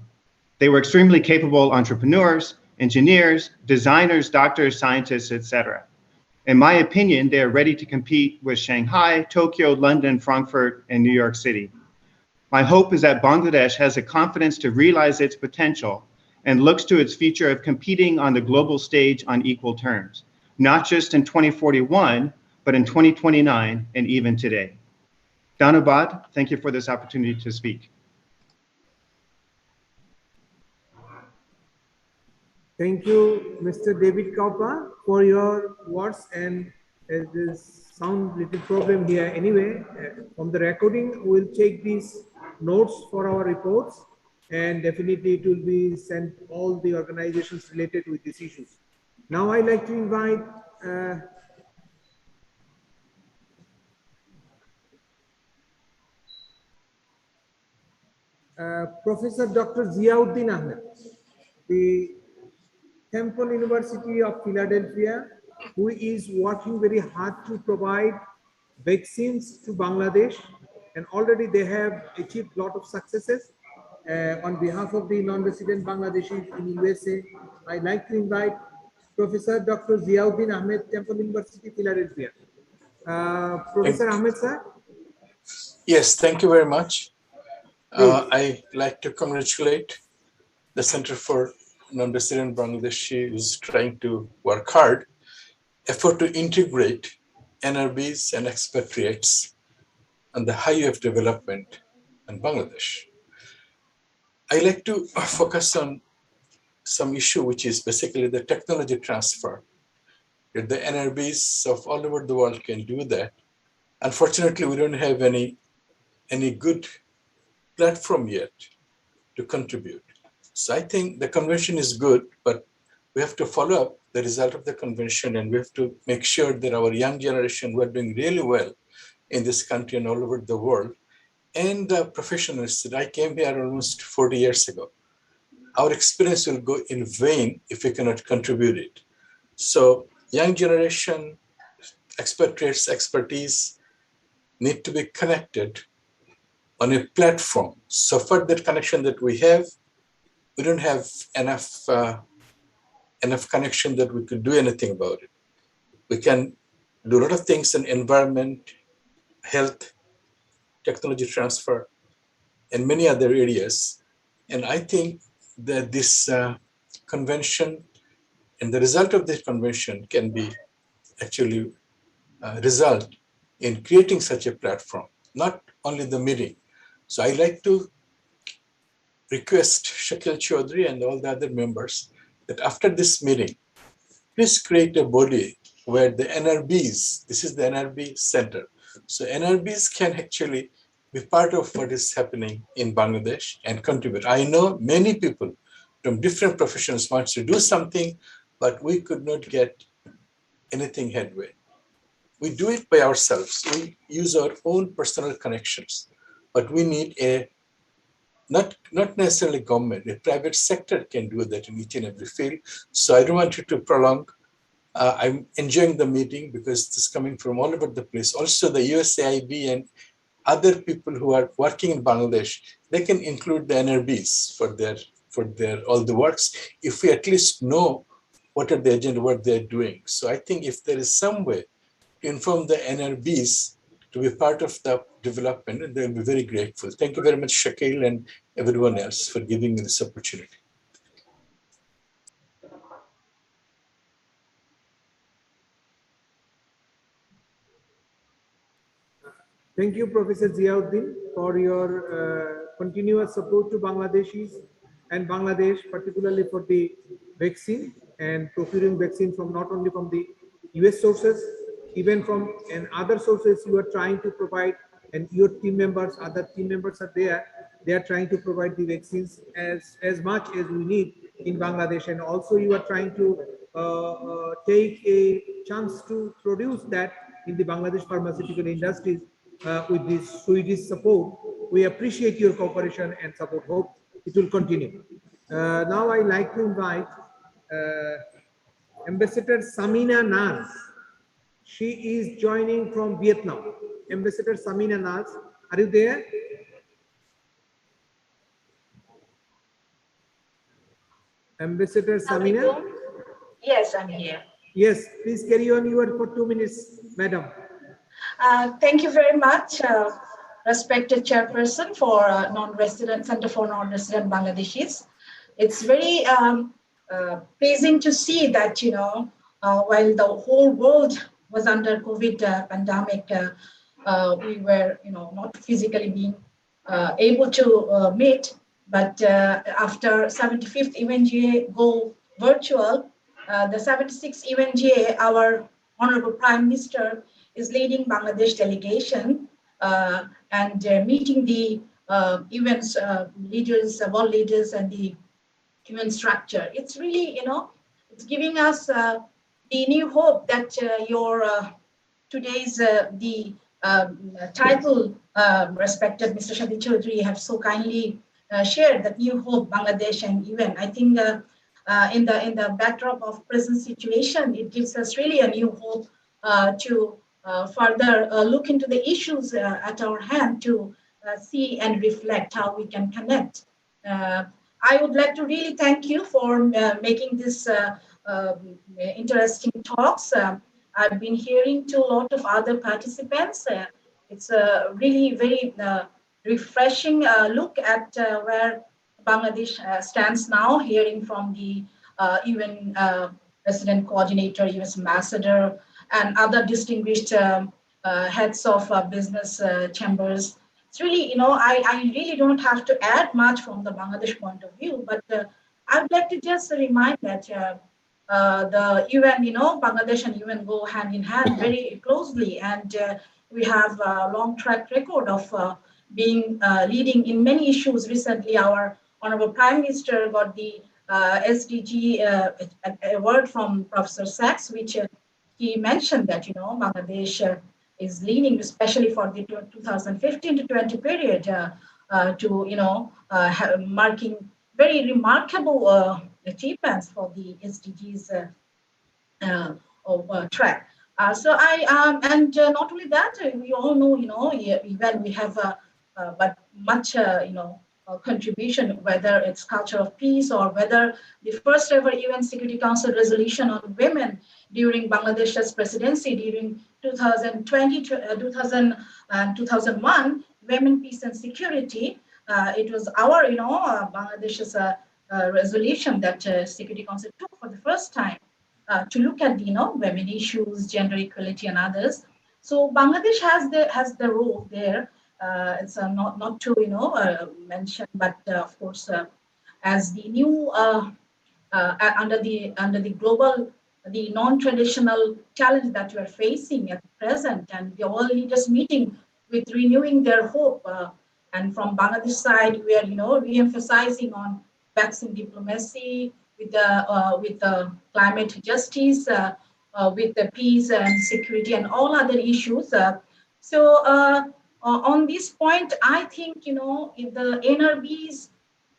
They were extremely capable entrepreneurs, engineers, designers, doctors, scientists, etc. In my opinion, they are ready to compete with Shanghai, Tokyo, London, Frankfurt, and New York City. My hope is that Bangladesh has the confidence to realize its potential and looks to its future of competing on the global stage on equal terms, not just in 2041, but in 2029 and even today. Dhanabad, thank you for this opportunity to speak. Thank you, Mr. David Cowper, for your words. And this sound little problem here anyway. From the recording, we'll take these notes for our reports, and definitely it will be sent all the organizations related with these issues. Now I'd like to invite Professor Dr. Ziauddin Ahmed, the Temple University of Philadelphia, who is working very hard to provide vaccines to Bangladesh, and already they have achieved a lot of successes. On behalf of the non-resident Bangladeshis in USA, I'd like to invite Professor Dr. Ziauddin Ahmed, Temple University, Philadelphia. Professor Ahmed, sir? Yes, thank you very much. I like to congratulate the Center for Non-Resident Bangladeshi, who's trying to work hard, effort to integrate NRBs and expatriates on the highway of development in Bangladesh. I like to focus on some issue, which is basically the technology transfer. If the NRBs of all over the world can do that, unfortunately, we don't have any good platform yet to contribute. So I think the convention is good, but we have to follow up the result of the convention, and we have to make sure that our young generation who are doing really well in this country and all over the world, and the professionals that I came here almost 40 years ago, our experience will go in vain if we cannot contribute it. So young generation, expatriates, expertise need to be connected on a platform. So for that connection that we have, we don't have enough connection that we could do anything about it. We can do a lot of things in environment, health, technology transfer, and many other areas. And I think that this convention and the result of this convention can be actually result in creating such a platform, not only the meeting. So I like to request Shekil Chowdhury and all the other members that after this meeting, please create a body where the NRBs, this is the NRB center. So NRBs can actually be part of what is happening in Bangladesh and contribute. I know many people from different professions want to do something, but we could not get anything headway. We do it by ourselves. We use our own personal connections, but we need a not necessarily government, a private sector can do that in each and every field. So I don't want you to prolong. I'm enjoying the meeting because it's coming from all over the place. Also the USAID and other people who are working in Bangladesh, they can include the NRBs for their all the works, if we at least know what are the agenda, what they're doing. So I think if there is some way to inform the NRBs to be part of the development, they'll be very grateful. Thank you very much, Shekil, and everyone else for giving me this opportunity. Thank you, Professor Ziauddin, for your continuous support to Bangladeshis and Bangladesh, particularly for the vaccine and procuring vaccine from not only from the US sources, even from and other sources you are trying to provide, and your team members, other team members are there. They are trying to provide the vaccines as much as we need in Bangladesh, and also you are trying to take a chance to produce that in the Bangladesh pharmaceutical industries with this Swedish support. We appreciate your cooperation and support. Hope it will continue. Now I like to invite Ambassador Samina Naz. She is joining from Vietnam. Ambassador Samina Naz, are you there? Ambassador Samina? Yes, I'm here. Yes, please carry on your for 2 minutes, madam. Thank you very much, respected Chairperson for non-resident Center for Non-Resident Bangladeshis. It's very pleasing to see that, while the whole world was under COVID pandemic, we were, not physically being able to meet, but after 75th UNGA go virtual, the 76th UNGA, our Honorable Prime Minister is leading Bangladesh delegation and meeting the UN's leaders, world leaders, and the UN structure. It's really, it's giving us the new hope that your today's the title, respected Mr. Shekil Chowdhury, have so kindly shared that new hope, Bangladesh and UN. I think in the backdrop of present situation, it gives us really a new hope to further look into the issues at our hand, to see and reflect how we can connect. I would like to really thank you for making this interesting talks. I've been hearing to a lot of other participants. It's a really very refreshing look at where Bangladesh stands now, hearing from the UN Resident Coordinator, US Ambassador, and other distinguished heads of business chambers. It's really, I really don't have to add much from the Bangladesh point of view, but I would like to just remind that the UN, Bangladesh and UN go hand in hand very closely, and we have a long track record of being leading in many issues. Recently, our Honorable Prime Minister got the Sdg Award from Professor Sachs, which he mentioned that, Bangladesh is leaning, especially for the 2015 to 20 period, to, marking very remarkable achievements for the SDGs track. So and not only that, we all know, when we have but much, contribution, whether it's culture of peace or whether the first ever UN Security Council resolution on women during Bangladesh's presidency during 2020 to 2001, women, peace and security. It was our, Bangladesh's resolution that Security Council took for the first time to look at, women issues, gender equality, and others. So Bangladesh has the role there. It's not to mention, but of course, as the new under the global, the non-traditional challenge that we are facing at present, and the world leaders meeting with renewing their hope. And from Bangladesh side, we are re-emphasizing on vaccine diplomacy, with the climate justice, with the peace and security and all other issues. On this point, I think, if the NRBs,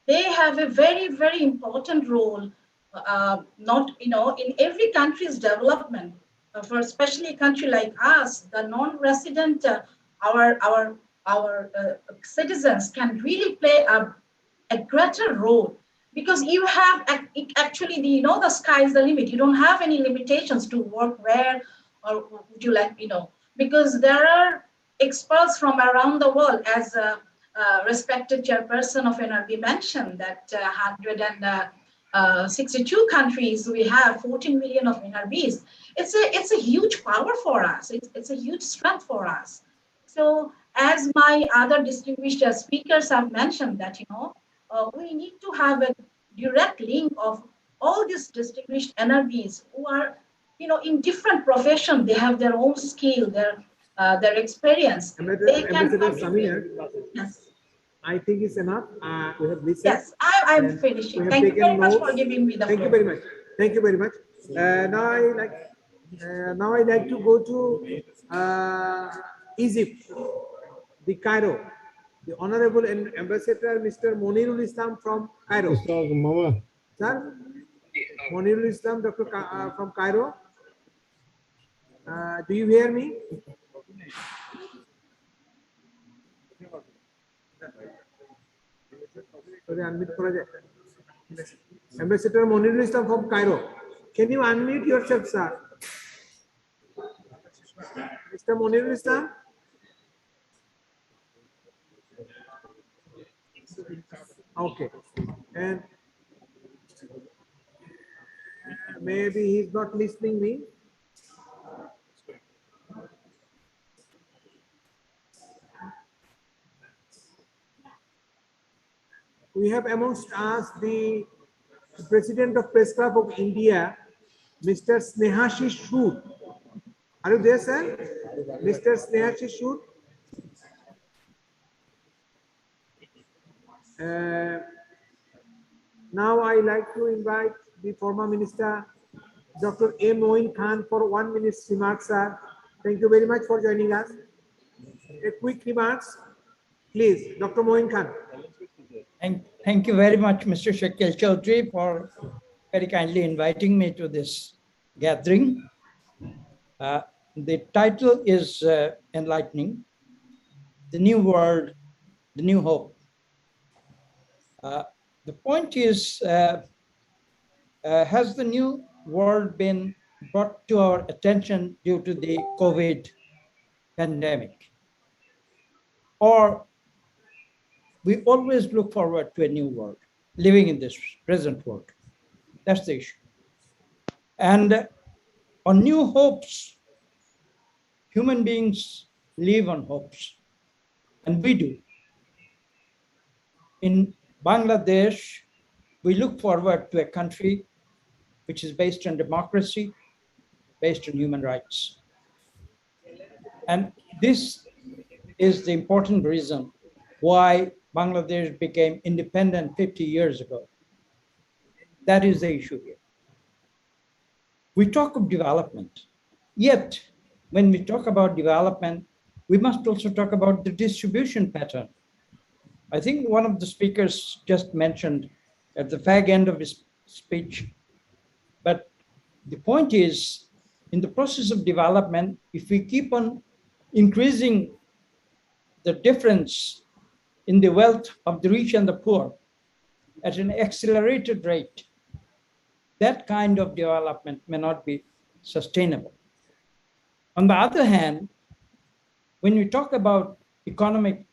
they have a very, very important role, not, in every country's development, for especially a country like us, the non-resident, our citizens can really play a greater role, because you have actually the sky is the limit. You don't have any limitations to work where, or would you like, because there are experts from around the world, as respected Chairperson of NRB mentioned, that 162 countries, we have 14 million of NRBs. It's a huge power for us. It's a huge strength for us. So as my other distinguished speakers have mentioned that, we need to have a direct link of all these distinguished NRBs who are, in different professions. They have their own skill, their experience. They can contribute. Yes. I think it's enough. We have listened. Yes, I'm finishing. Thank you very much for giving me the floor. Thank you very much. Thank you very much. Now I like to go to Egypt, the Cairo. The Honorable Ambassador, Mr. Monirul Islam from Cairo. Sir, Monirul Islam, Dr. From Cairo. Do you hear me? Sorry, unmute project. Ambassador Monirul Islam from Cairo. Can you unmute yourself, sir? Mr. Monirul Islam? Okay. And maybe he's not listening me. We have amongst us the President of Press Club of India, Mr. Snehashish Sood. Are you there, sir? Mr. Snehashish Sood. Now I like to invite the former Minister, Dr. A. Moin Khan, for 1 minute remarks, sir. Thank you very much for joining us. A quick remarks, please, Dr. Moin Khan. Thank you very much, Mr. Shekil Chowdhury, for very kindly inviting me to this gathering. The title is enlightening, The New World, The New Hope. The point is, has the new world been brought to our attention due to the COVID pandemic? Or we always look forward to a new world, living in this present world? That's the issue. And on new hopes, human beings live on hopes, and we do. In Bangladesh, we look forward to a country which is based on democracy, based on human rights. And this is the important reason why Bangladesh became independent 50 years ago. That is the issue here. We talk of development, yet when we talk about development, we must also talk about the distribution pattern. I think one of the speakers just mentioned at the fag end of his speech, but the point is, in the process of development, if we keep on increasing the difference in the wealth of the rich and the poor at an accelerated rate, that kind of development may not be sustainable. On the other hand, when we talk about economic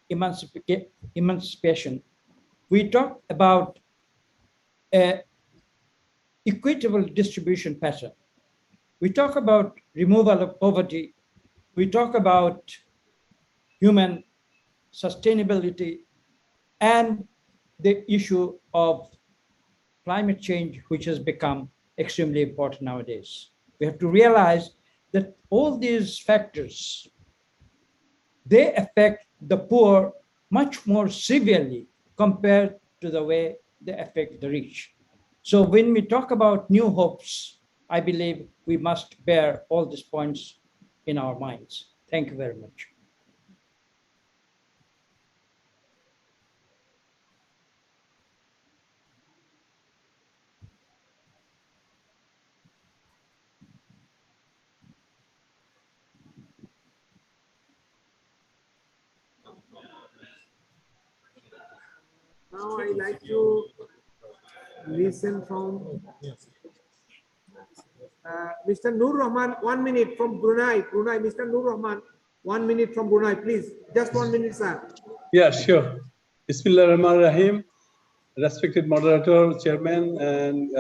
emancipation, we talk about an equitable distribution pattern. We talk about removal of poverty. We talk about human sustainability and the issue of climate change, which has become extremely important nowadays. We have to realize that all these factors, they affect the poor much more severely compared to the way they affect the rich. So when we talk about new hopes, I believe we must bear all these points in our minds. Thank you very much. Now I like to listen from Mr. Nur Rahman, 1 minute from Brunei. Mr. Nur Rahman, 1 minute from Brunei, please. Just 1 minute, sir. Yeah, sure. Bismillah Rahman Rahim. Respected moderator, chairman, and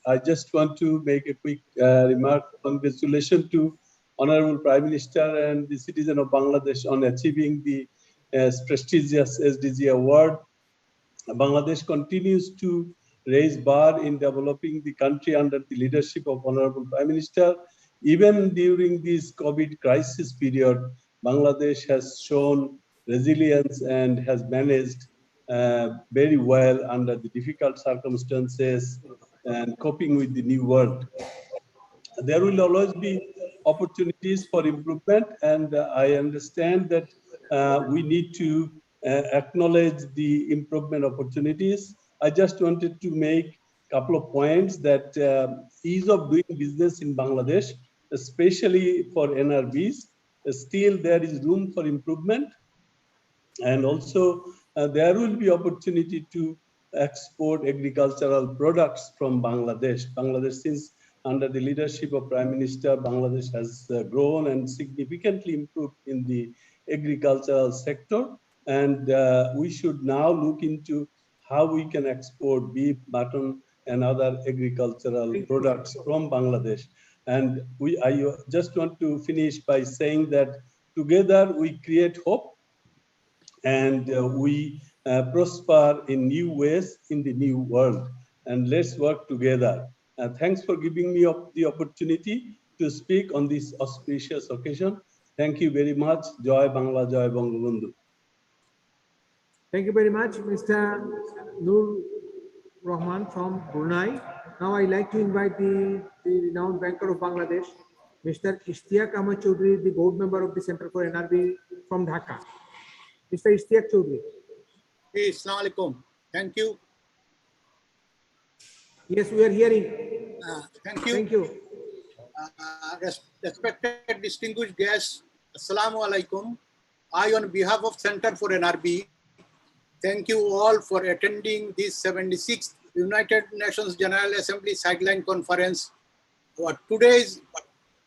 I just want to make a quick remark. Congratulations to Honorable Prime Minister and the citizen of Bangladesh on achieving the prestigious SDG Award. Bangladesh continues to raise bar in developing the country under the leadership of Honorable Prime Minister. Even during this COVID crisis period, Bangladesh has shown resilience and has managed very well under the difficult circumstances and coping with the new world. There will always be opportunities for improvement, and I understand that we need to acknowledge the improvement opportunities. I just wanted to make a couple of points that ease of doing business in Bangladesh, especially for NRBs, still there is room for improvement. And also there will be opportunity to export agricultural products from Bangladesh. Bangladesh, since under the leadership of Prime Minister, Bangladesh has grown and significantly improved in the agricultural sector. And we should now look into how we can export beef, mutton, and other agricultural products from Bangladesh. And I just want to finish by saying that together we create hope, and we prosper in new ways in the new world. And let's work together. Thanks for giving me the opportunity to speak on this auspicious occasion. Thank you very much. Joy Bangla, Joy Bangabandhu. Thank you very much, Mr. Nur Rahman from Brunei. Now I'd like to invite the renowned banker of Bangladesh, Mr. Ishtiaq Ahmed Chowdhury, the board member of the Center for NRB from Dhaka. Mr. Ishtiaq Chowdhury. Hey, Assalamu alaikum. Thank you. Yes, we are hearing. Thank you. Thank you. Respected distinguished guests, Assalamu alaikum. I, on behalf of Center for NRB, thank you all for attending this 76th United Nations General Assembly Sideline Conference. Today's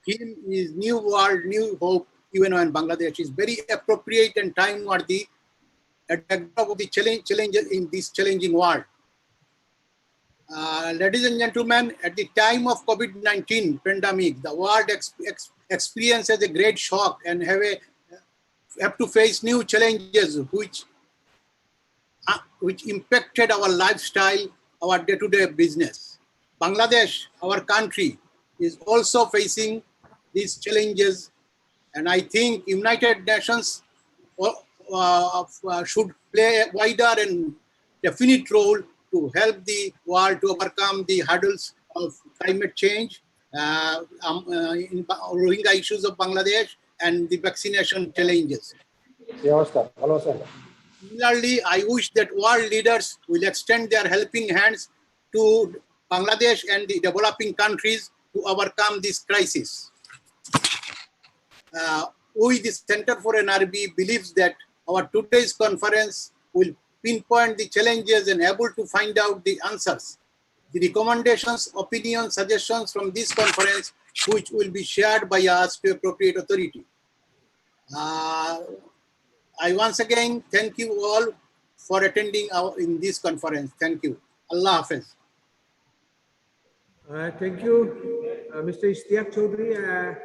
theme is New World, New Hope, UNO and Bangladesh. Is very appropriate and time-worthy at the backdrop of the challenges in this challenging world. Ladies and gentlemen, at the time of COVID-19 pandemic, the world experiences a great shock and have to face new challenges which impacted our lifestyle, our day-to-day business. Bangladesh, our country, is also facing these challenges, and I think United Nations should play a wider and definite role to help the world to overcome the hurdles of climate change, in Rohingya issues of Bangladesh, and the vaccination challenges. Similarly, I wish that world leaders will extend their helping hands to Bangladesh and the developing countries to overcome this crisis. We, the Center for NRB, believes that our today's conference will pinpoint the challenges and able to find out the answers. The recommendations, opinions, suggestions from this conference, which will be shared by us to appropriate authority. I once again thank you all for attending in this conference. Thank you. Allah Hafiz. Thank you, Mr. Ishtiaq Chowdhury.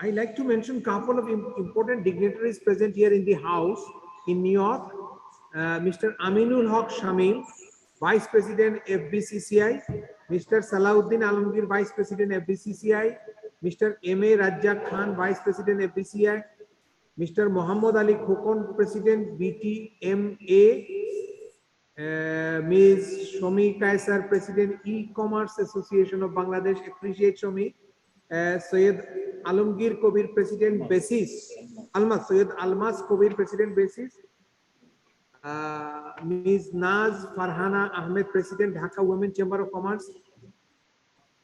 I'd like to mention a couple of important dignitaries present here in the House in New York. Mr. Aminul Haq Shamil, Vice President FBCCI, Mr. Salahuddin Alamgir, Vice President FBCCI, Mr. M.A. Rajak Khan, Vice President FBCCI, Mr. Muhammad Ali Khokon, President BTMA, Ms. Shomi Kaisar, President E-Commerce Association of Bangladesh, appreciate Shomi, Syed Alamgir Kobir, President Basis, Syed Almas Kobir, President Basis, Ms. Naz Farhana Ahmed, President Dhaka Women Chamber of Commerce,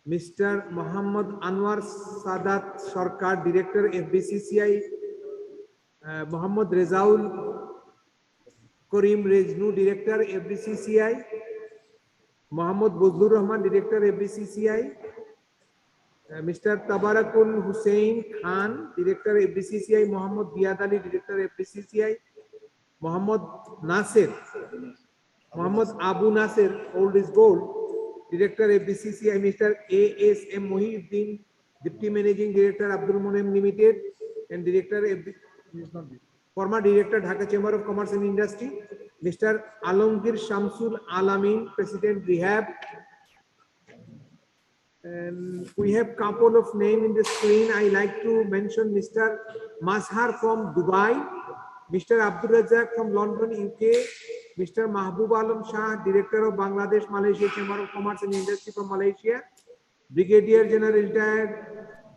Mr. Muhammad Anwar Sadat Sarkar, Director FBCCI, Muhammad Rezaul Karim Rejnu, Director FBCCI, Muhammad Bozlur Rahman, Director FBCCI, Mr. Tabarakul Hussein Khan, Director FBCCI, Muhammad Biad Ali, Director FBCCI, Muhammad Nasir, Muhammad Abu Nasir, old is gold, Director FBCCI, Mr. ASM Mohiuddin, Deputy Managing Director Abdul Monem Limited, and Director former Director Dhaka Chamber of Commerce and Industry, Mr. Alamgir Shamsul Alamin, President Rehab. And we have couple of names in the screen. I like to mention Mr. Mazhar from Dubai, Mr. Abdul Razak from London, UK, Mr. Mahbub Alam Shah, Director of Bangladesh Malaysia Chamber of Commerce and Industry from Malaysia, Brigadier General Retired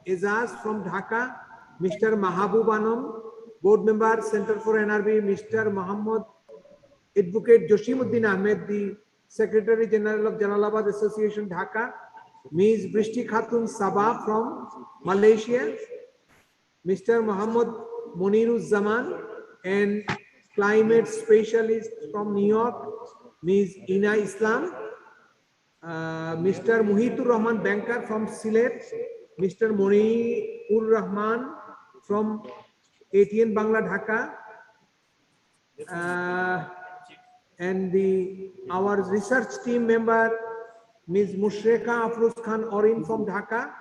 Ezaz from Dhaka, Mr. Mahabub Anam, Board Member, Center for NRB, Mr. Muhammad Advocate Joshimuddin Ahmed, the Secretary General of Jalalabad Association, Dhaka, Ms. Brishti Khatun Sabah from Malaysia, Mr. Muhammad Moniruz Zaman, and climate specialist from New York, Ms. Ina Islam, Mr. Muhitur Rahman, banker from Sylhet, Mr. Moniur Rahman from ATN Bangla Dhaka, and our research team member, Ms. Mushreka Afroz Khan Orin from Dhaka,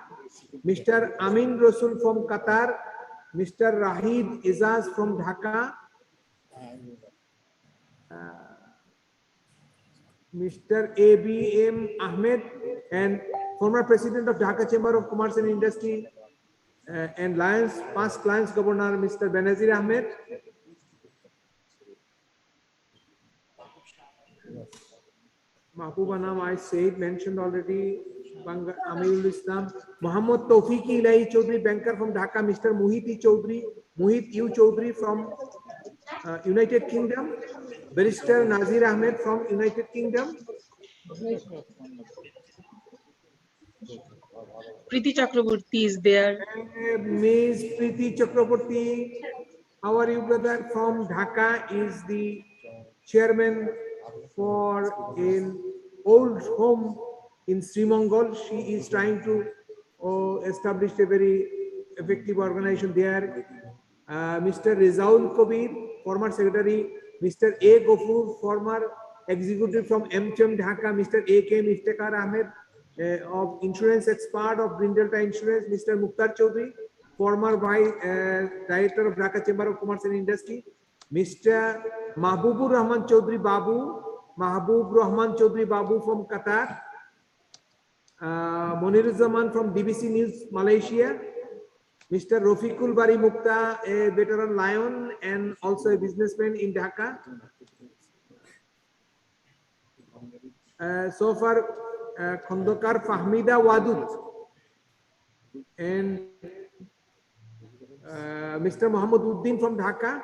Mr. Amin Rasul from Qatar, Mr. Rahid Izaz from Dhaka, Mr. ABM Ahmed, and former President of Dhaka Chamber of Commerce and Industry and Lions, past Lions Governor, Mr. Benazir Ahmed. Mahbuba Nam, I said, mentioned already, Amirul Islam, Muhammad Tawfiqi Ilahi Chaudhry, banker from Dhaka, Mr. Mohit U. Chaudhry from United Kingdom, Barrister Nazir Ahmed from United Kingdom, Preeti Chakraborty is there. Ms. Preeti Chakraborty, how are you, brother? From Dhaka, is the chairman for an old home in Sri Mongol. She is trying to establish a very effective organization there. Mr. Rizaul Kabir, former secretary, Mr. A. Gofur, former executive from MCHM Dhaka, Mr. A.K. Iftekhar Ahmed, of insurance expert of Green Delta Insurance, Mr. Mukhtar Chaudhry, former vice director of Dhaka Chamber of Commerce and Industry, Mr. Mahbubur Rahman Chaudhry Babu, Mahbub Rahman Chaudhry Babu from Qatar, Monir Zaman from BBC News Malaysia, Mr. Rafiqul Bari Mukta, a veteran lion and also a businessman in Dhaka. So far, Khondokar Fahmida Wadud and Mr. Muhammad Uddin from Dhaka.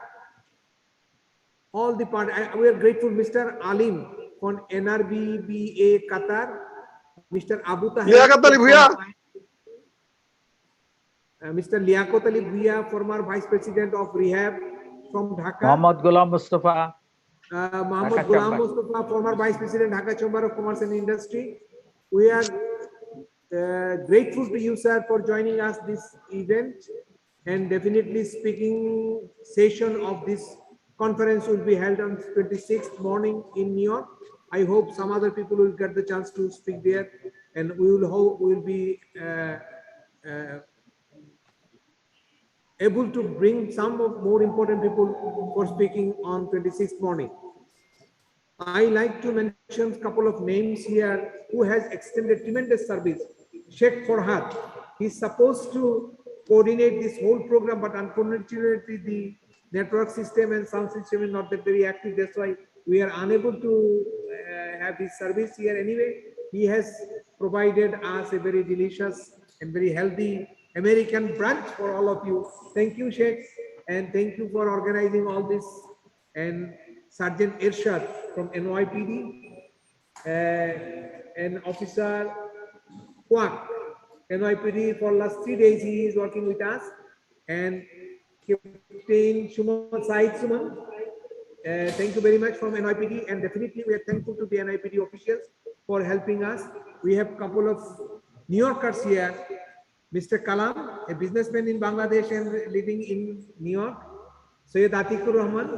All the part, we are grateful. Mr. Alim from NRBBA Qatar, Mr. Abu Tahir, Mr. Liakot Ali Bhuiya, former Vice President of Rehab from Dhaka. Muhammad Ghulam Mustafa. Muhammad Ghulam Mustafa, former Vice President, Dhaka Chamber of Commerce and Industry. We are grateful to you, sir, for joining us this event, and definitely speaking session of this conference will be held on 26th morning in New York. I hope some other people will get the chance to speak there, and we will be able to bring some of more important people for speaking on 26th morning. I like to mention a couple of names here who has extended tremendous service. Sheikh Farhad, he's supposed to coordinate this whole program, but unfortunately the network system and sound system is not that very active. That's why we are unable to have his service here. Anyway, he has provided us a very delicious and very healthy American brunch for all of you. Thank you, Sheikh, and thank you for organizing all this. And Sergeant Irshad from NYPD, and Officer Kwak, NYPD, for last 3 days he is working with us, and Captain Said Suman. Thank you very much from NYPD, and definitely we are thankful to the NYPD officials for helping us. We have a couple of New Yorkers here. Mr. Kalam, a businessman in Bangladesh and living in New York. Syed Atikur Rahman,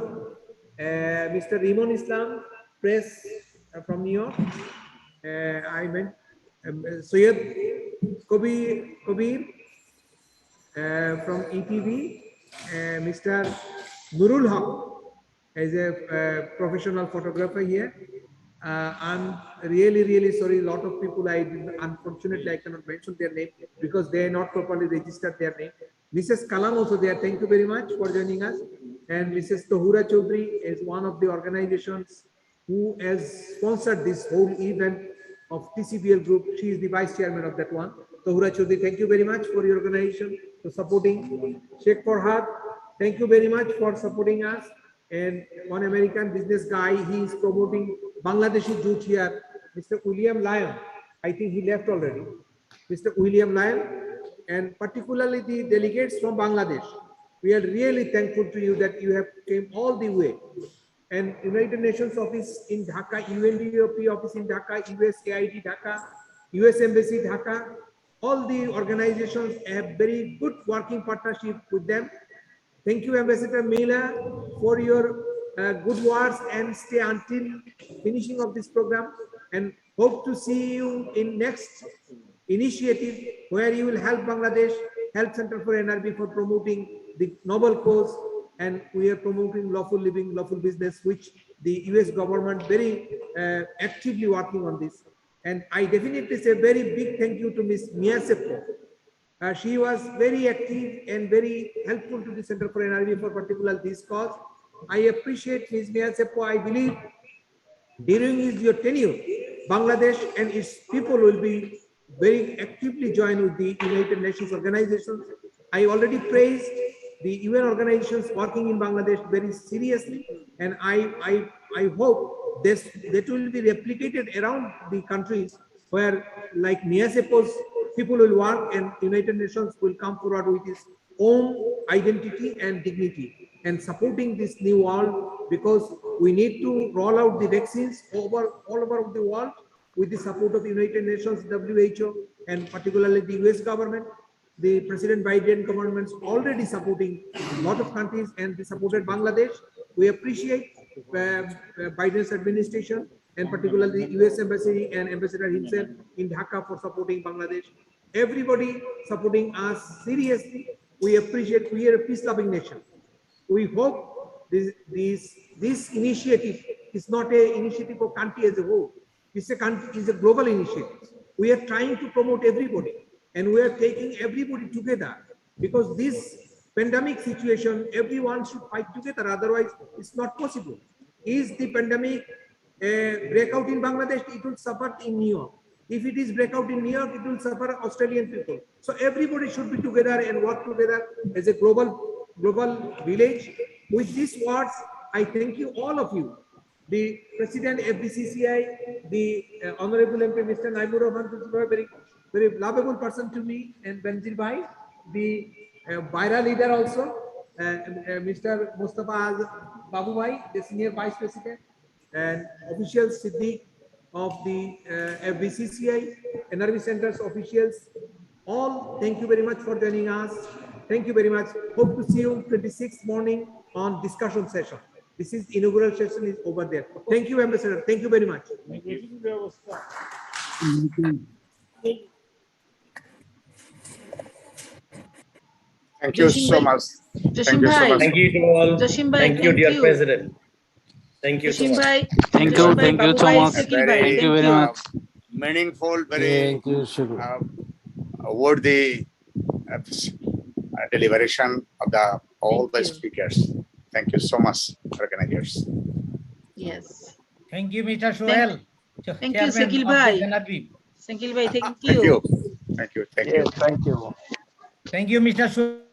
Mr. Rimon Islam, press from New York. I meant Syed Kabir from ETV, Mr. Nurul Haq, as a professional photographer here. I'm really sorry. A lot of people, unfortunately, I cannot mention their name because they are not properly registered their name. Mrs. Kalam also there. Thank you very much for joining us. And Mrs. Tohura Chowdhury is one of the organizations who has sponsored this whole event of TCBL group. She is the vice chairman of that one. Tohura Chowdhury, thank you very much for your organization, for supporting. Sheikh Farhad, thank you very much for supporting us. And one American business guy, he is promoting Bangladeshi youth here, Mr. William Lyon. I think he left already. Mr. William Lyon, and particularly the delegates from Bangladesh. We are really thankful to you that you have came all the way. And United Nations office in Dhaka, UNDP office in Dhaka, USAID Dhaka, US Embassy Dhaka, all the organizations have very good working partnership with them. Thank you, Ambassador Mila, for your good words, and stay until finishing of this program, and hope to see you in next initiative where you will help Bangladesh Health Center for NRB for promoting the noble cause, and we are promoting lawful living, lawful business, which the US government very actively working on this. And I definitely say very big thank you to Ms. Mia Seppo. She was very active and very helpful to the Center for NRB for particular this cause. I appreciate Ms. Mia Seppo. I believe during your tenure, Bangladesh and its people will be very actively joined with the United Nations organizations. I already praised the UN organizations working in Bangladesh very seriously, and I hope that will be replicated around the countries where, like Mia Seppo's people will work, and United Nations will come forward with its own identity and dignity and supporting this new world, because we need to roll out the vaccines all over the world with the support of United Nations, WHO, and particularly the US government. The President Biden government's already supporting a lot of countries, and they supported Bangladesh. We appreciate Biden's administration, and particularly the US Embassy and Ambassador himself in Dhaka for supporting Bangladesh. Everybody supporting us seriously. We appreciate. We are a peace-loving nation. We hope this initiative is not an initiative for country as a whole. It's a global initiative. We are trying to promote everybody, and we are taking everybody together, because this pandemic situation, everyone should fight together. Otherwise, it's not possible. Is the pandemic breakout in Bangladesh? It will suffer in New York. If it is breakout in New York, it will suffer Australian people. So everybody should be together and work together as a global village. With these words, I thank you, all of you. The President FBCCI, the Honorable MP Mr. Naimur Rahman, very lovable person to me, and Benjir Bhai, the Baira leader also, Mr. Mustafa Babu Bhai, the Senior Vice President, and officials Siddiq of the FBCCI, NRB Centers officials, all thank you very much for joining us. Thank you very much. Hope to see you 26th morning on discussion session. This is inaugural session is over there. Thank you, Ambassador. Thank you very much. Thank you so much. Thank you so much. Thank you to all. Thank you, dear President. Thank you so much. Thank you so much. Thank you very much. Meaningful, very worthy deliberation of all the speakers. Thank you so much, organizers. Yes. Thank you, Mr. Sohail. Thank you, Shekil Bhai. Shekil Bhai, thank you. Thank you. Thank you. Thank you, Mr. Sohail.